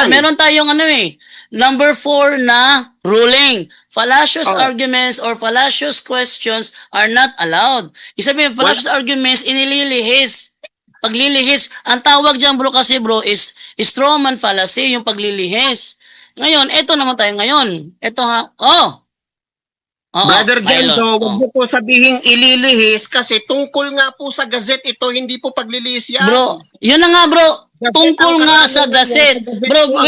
meron tayong number 4 na ruling. Fallacious Oh. arguments or fallacious questions are not allowed. Isabihin, fallacious arguments inililihis. Paglilihis, ang tawag diyan bro kasi bro is straw man fallacy, yung paglilihis. Ngayon, eto naman tayo ngayon. Eto ha. Oh. Oo, Brother pilot. Jendo, Oh. huwag mo po sabihing ililihis kasi tungkol nga po sa gazette ito, hindi po paglilihis yan. Bro, yun na nga bro. Gazette Tungkol ang nga karamihan sa ng gazette. gazette Bro, po ang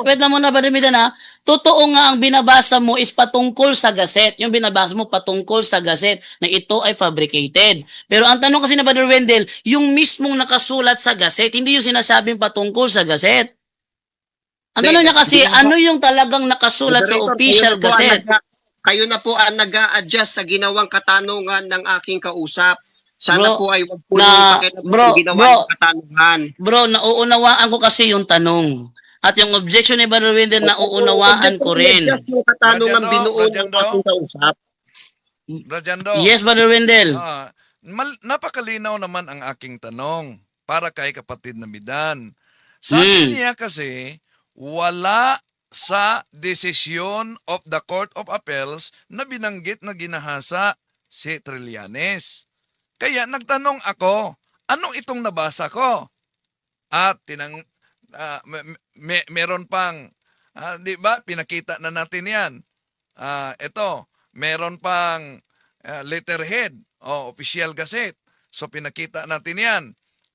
wait lang muna, Brother Midan ha. Totoo nga ang binabasa mo is patungkol sa gazette. Yung binabasa mo patungkol sa gazette na ito ay fabricated. Pero ang tanong kasi na Brother Wendell, yung mismong nakasulat sa gazette, hindi yung sinasabing patungkol sa gazette. Ang tanong niya kasi, ano yung talagang nakasulat sa Moderator, official gazette? Kayo na po ang nag-a-adjust sa ginawang katanungan ng aking kausap. Sana Bro, po ay wag po na- yung pakialam bro, ng ginawang katanungan. Bro, nauunawaan ko kasi yung tanong. At yung objection ni Brother Wendell, nauunawaan ko rin. Just yung katanungan Brother binuo ng Jendo. aking kausap. Brajando. Yes, Brother Wendell. Napakalinaw naman ang aking tanong para kay kapatid na Midan. Sabi niya kasi, wala sa desisyon of the Court of Appeals na binanggit na ginahasa si Trillanes. Kaya nagtanong ako, anong itong nabasa ko? At meron pang, di ba, pinakita na natin yan. Ito, meron pang letterhead o official gazette. So pinakita natin yan.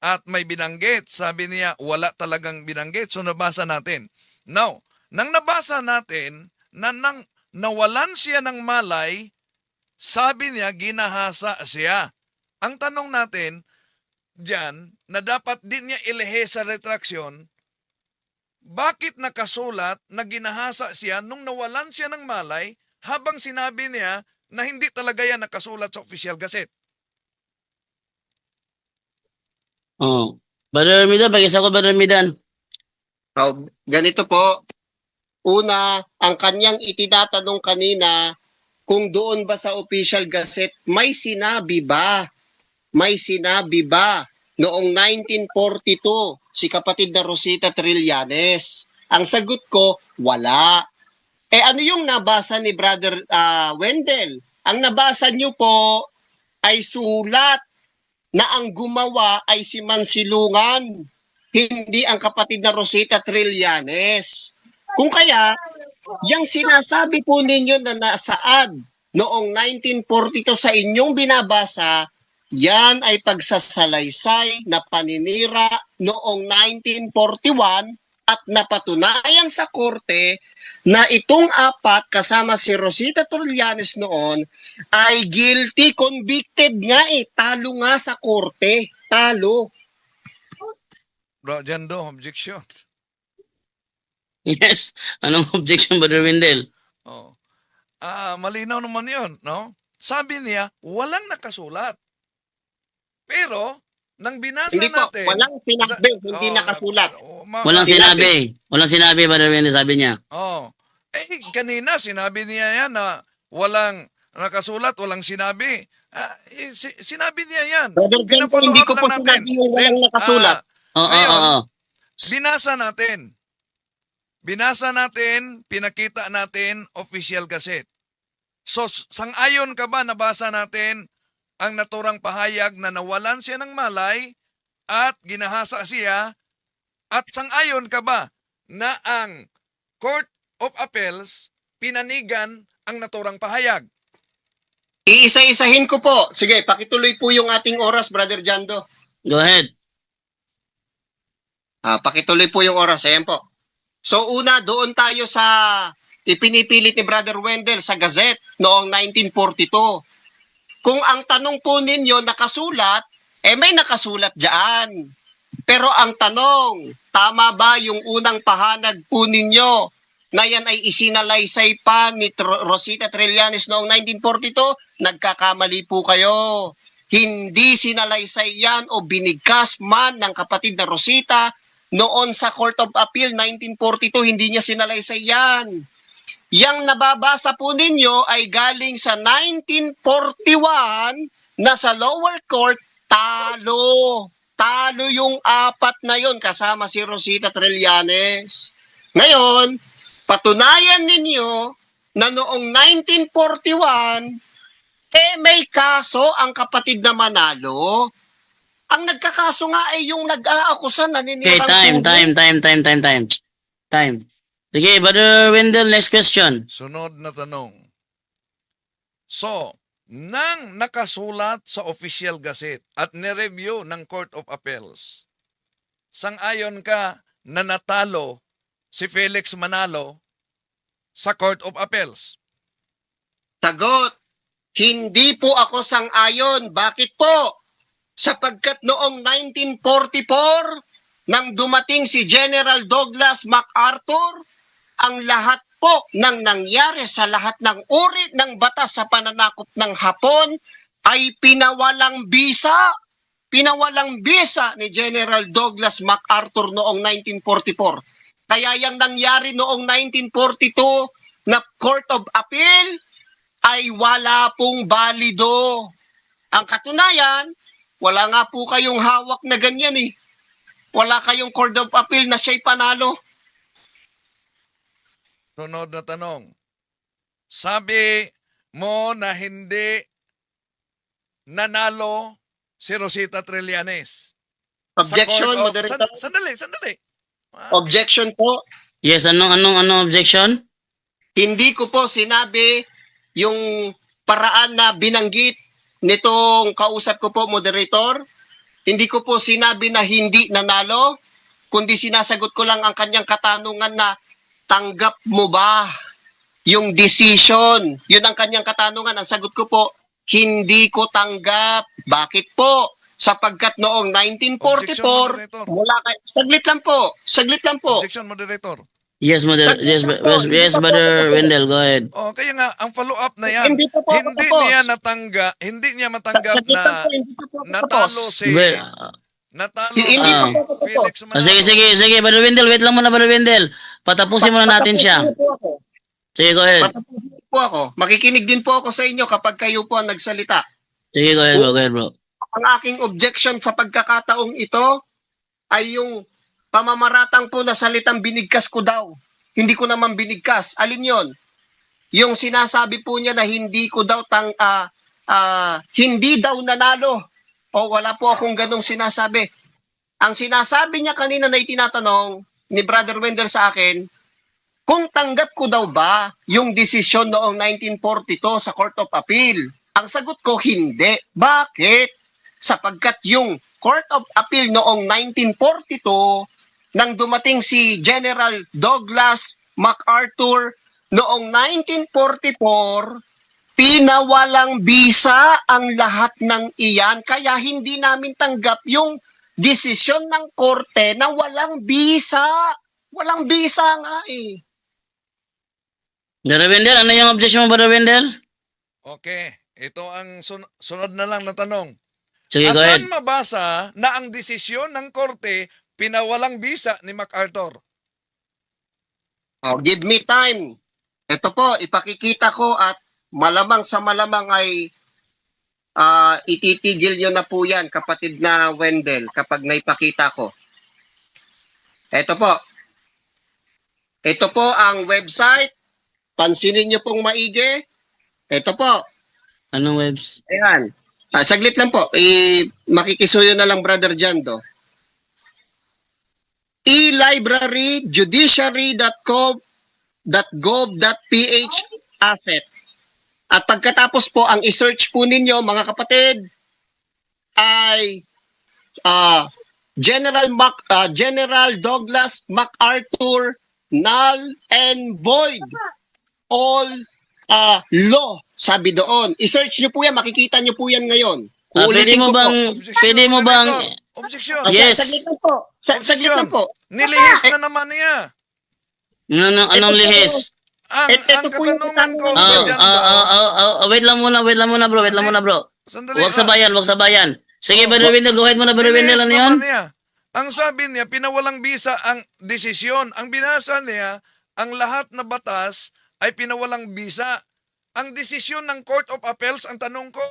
At may binanggit, sabi niya, wala talagang binanggit. So nabasa natin. Now, nang nabasa natin na nawalan siya ng malay, sabi niya, ginahasa siya. Ang tanong natin, diyan, na dapat din niya ilhe sa retraksyon, bakit nakasulat na ginahasa siya nung nawalan siya ng malay habang sinabi niya na hindi talaga yan nakasulat sa official gazette? Oh. Brother Midan, pag-isa ko, Brother Midan. Ganito po. Una, ang kanyang itinatanong kanina, kung doon ba sa official gazette, may sinabi ba? May sinabi ba noong 1942 si kapatid na Rosita Trillanes? Ang sagot ko, wala. Ano yung nabasa ni Brother Wendell? Ang nabasa niyo po ay sulat na ang gumawa ay si Mansilungan, hindi ang kapatid na Rosita Trillanes. Kung kaya, yung sinasabi po ninyo na nasaad noong 1942 sa inyong binabasa, yan ay pagsasalaysay na paninira noong 1941 at napatunayan sa korte na itong apat kasama si Rosita Trillanes noon ay guilty, convicted nga talo nga sa korte, talo. Bro, Jando, objection. Yes. Anong objection, Brother Wendell? Oh. Malinaw naman yun, no? Sabi niya, walang nakasulat. Pero, nang binasa Hindi po, natin... walang sinabi, hindi nakasulat. Walang sinabi. Walang sinabi, Brother Wendell, sabi niya. Oh. Kanina, sinabi niya yan na walang nakasulat, walang sinabi. Sinabi niya yan. Brother Jento, hindi ko po sinabi yung walang nakasulat. Oo. Binasa natin. Binasa natin, pinakita natin, official gazette. So, sang-ayon ka ba nabasa natin ang naturang pahayag na nawalan siya ng malay at ginahasa siya? At sang-ayon ka ba na ang Court of Appeals pinanigan ang naturang pahayag? Iisa-isahin ko po. Sige, pakituloy po yung ating oras, Brother Jando. Go ahead. Pakituloy po yung oras. Ayan po. So una, doon tayo sa ipinipilit ni Brother Wendell sa Gazette noong 1942. Kung ang tanong po ninyo nakasulat, may nakasulat dyan. Pero ang tanong, tama ba yung unang pahanag po ninyo na yan ay isinalaysay pa ni Rosita Trillanes noong 1942? Nagkakamali po kayo. Hindi sinalaysay yan o binigkas man ng kapatid na Rosita noon sa Court of Appeal 1942, hindi niya sinalaysay yan. Yang nababasa po ninyo ay galing sa 1941 na sa lower court, talo. Talo yung apat na yon kasama si Rosita Trillanes. Ngayon, patunayan ninyo na noong 1941, may kaso ang kapatid na Manalo. Ang nagkakaso nga ay yung nag-aakusa na Okay, ninirang time. Sige, Brother Wendell, next question. Sunod na tanong. So, nang nakasulat sa Official Gazette at nireview ng Court of Appeals, sang-ayon ka na natalo si Felix Manalo sa Court of Appeals? Sagot, hindi po ako sang-ayon. Bakit po? Sapagkat noong 1944, nang dumating si General Douglas MacArthur, ang lahat po ng nangyari sa lahat ng uri ng batas sa pananakop ng Hapon ay pinawalang bisa. Pinawalang bisa ni General Douglas MacArthur noong 1944. Kaya yung nangyari noong 1942 na Court of Appeal ay wala pong balido. Ang katunayan, wala nga po kayong hawak na ganyan eh. Wala kayong Court of Appeal na siya'y panalo. Sunod na tanong. Sabi mo na hindi nanalo si Rosita Trillanes. Objection, Moderator. Sandali. Objection po. Yes, anong objection? Hindi ko po sinabi yung paraan na binanggit nitong kausap ko po, Moderator. Hindi ko po sinabi na hindi nanalo, kundi sinasagot ko lang ang kanyang katanungan na tanggap mo ba yung decision? Yun ang kanyang katanungan. Ang sagot ko po, hindi ko tanggap. Bakit po? Sapagkat noong 1944, mula kay... Saglit lang po. Objection, Moderator. Yes, Brother Wendell, go ahead. Oh, kaya nga, ang follow-up na yan, Hindi pa po ako tapos. hindi niya matanggap Saglit lang na po, hindi pa po ako natalo tapos. si Hindi Ah. pa po ako tapos. Felix Manalo. Sige, Brother Wendell, wait lang muna, Brother Wendell. Patapusin muna natin siya. Patapusin po ako. Sige, go ahead. Patapusin po ako. Makikinig din po ako sa inyo kapag kayo po ang nagsalita. Sige, go ahead, bro. Ang aking objection sa pagkakataong ito ay yung pamamaratang po na salitang binigkas ko daw. Hindi ko naman binigkas. Alin yon? Yung sinasabi po niya na hindi ko daw hindi daw nanalo. O wala po akong ganong sinasabi. Ang sinasabi niya kanina na itinatanong ni Brother Wendell sa akin, kung tanggap ko daw ba yung desisyon noong 1942 sa Court of Appeal. Ang sagot ko, hindi. Bakit? Sapagkat yung Court of Appeal noong 1942, nang dumating si General Douglas MacArthur noong 1944, pinawalang bisa ang lahat ng iyan. Kaya hindi namin tanggap yung desisyon ng korte na walang bisa. Walang bisa nga eh. Brother Wendell, ano yung objection mo, Brother Wendell? Okay, ito ang sunod na lang na tanong. Sige, go ahead. Asan mabasa na ang desisyon ng korte pinawalang bisa ni MacArthur? Oh, give me time. Ito po, ipakikita ko at malamang sa malamang ay ititigil nyo na po yan, kapatid na Wendell, kapag naipakita ko. Ito po. Ito po ang website. Pansinin nyo pong maigi. Ito po. Anong webs? Ayan. Saglit lang po. Makikisuyo na lang, Brother Jando. E-library judiciary.gov.ph asset. At pagkatapos po, ang i-search po ninyo, mga kapatid, ay General Douglas MacArthur null and void. All law, sabi doon. I-search nyo po yan, makikita nyo po yan ngayon. Pwede mo bang Objection. Yes. Saglit lang po. Saglit lang po. Nilihis na naman niya. anong lihis? Ang katanungan ko, Wait lang muna, bro. sandali. Huwag sabayan. Sige, Brother Wendell, go ahead muna, Brother Nilihis Wendell, ano yun? naman niya. Ang sabi niya, pinawalang bisa ang desisyon. Ang binasa niya, ang lahat na batas ay pinawalang bisa. Ang desisyon ng Court of Appeals, ang tanong ko,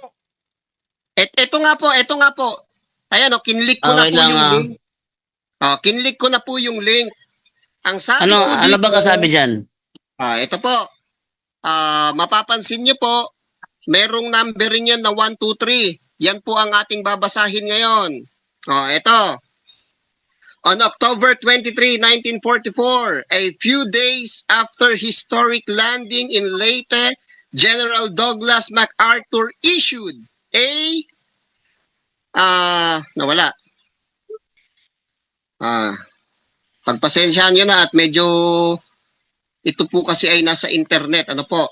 Ito nga po. Ayan, kinlik ko na wait po lang, yung link. Kinlik ko na po yung link. Ang sabi Ano, po ano dito, ba kasabi dyan? ito po. Mapapansin niyo po, merong numbering yan na 1, 2, 3. Yan po ang ating babasahin ngayon. Ito. On October 23, 1944, a few days after historic landing in Leyte, General Douglas MacArthur issued a nawala. Pagpasensyahan nyo na at medyo ito po kasi ay nasa internet. Ano po?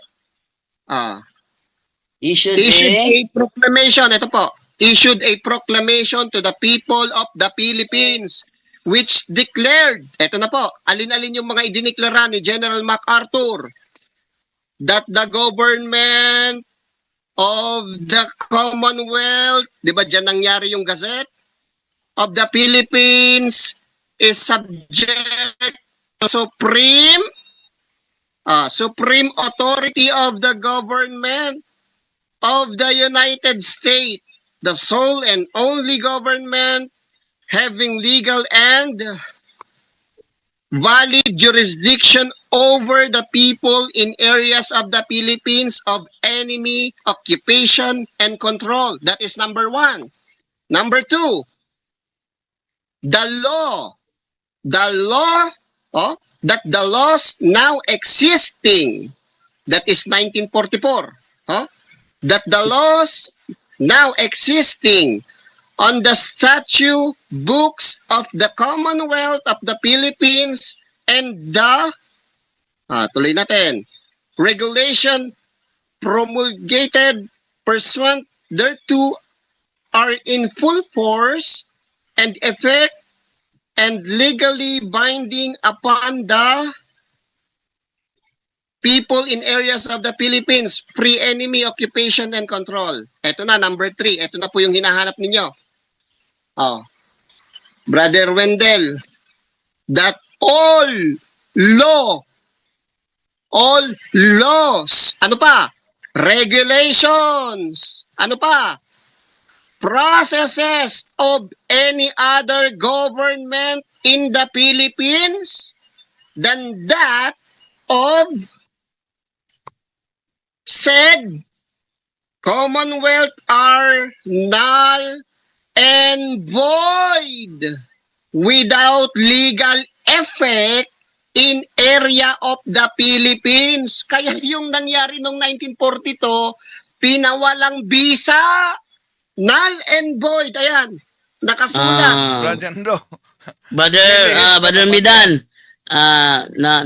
Issued Issued a... a proclamation. Ito po. Issued a proclamation to the people of the Philippines which declared, ito na po, alin-alin yung mga idineklara ni General MacArthur, that the government of the Commonwealth, di ba dyan nangyari yung Gazette, of the Philippines is subject to supreme authority of the government of the United States, the sole and only government having legal and valid jurisdiction over the people in areas of the Philippines of enemy occupation and control. That is number 1. Number 2, the law that the laws now existing, that is 1944, that the laws now existing on the statute books of the Commonwealth of the Philippines and the tuloy natin, regulation promulgated pursuant thereto are in full force and effect and legally binding upon the people in areas of the Philippines, free enemy occupation and control. Ito na, number 3. Ito na po yung hinahanap ninyo. Brother Wendell, that all laws, ano pa? Regulations, ano pa? Processes of any other government in the Philippines than that of said Commonwealth are null and void without legal effect in area of the Philippines. Kaya yung nangyari noong 1942, pinawalang bisa, null and void. Ayan, nakasulat. Rajando. Brother Midan,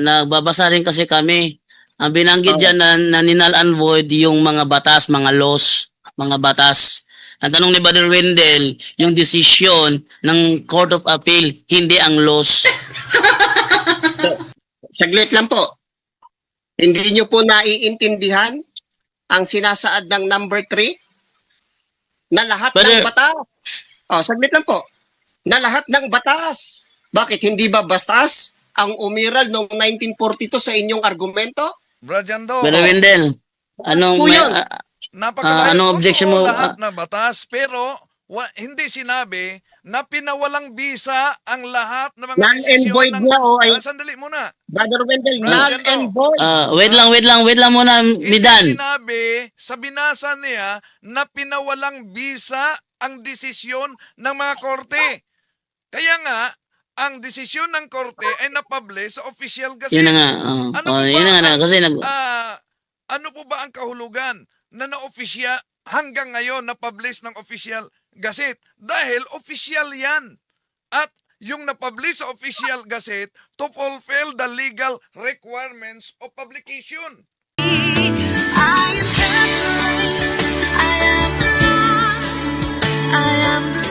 nagbabasa rin kasi kami. Ang binanggit dyan na ninal and void yung mga batas, mga laws, mga batas. Ang tanong ni Brother Wendell, yung desisyon ng Court of Appeal, hindi ang laws. Saglit lang po. Hindi nyo po naiintindihan ang sinasaad ng number 3? Na lahat ng batas. Saglit lang po. Na lahat ng batas. Bakit hindi ba bastas ang umiral noong 1942 sa inyong argumento? Rajando. Brother Wendell, anong anong objection mo? Lahat na batas, pero hindi sinabi na pinawalang bisa ang lahat ng mga Null and void desisyon na sandali muna. Brother Wendell, null and void. Wait lang muna, Midan. Hindi sinabi sa binasa niya na pinawalang bisa ang desisyon ng mga korte. Kaya nga, ang desisyon ng korte ay napublish sa official gazette. Yun na nga. Yun na nga kasi ano po ba ang kahulugan na na-official hanggang ngayon na-publish ng official gazette? Dahil official yan. At yung na-publish sa official gazette to fulfill the legal requirements of publication. I am the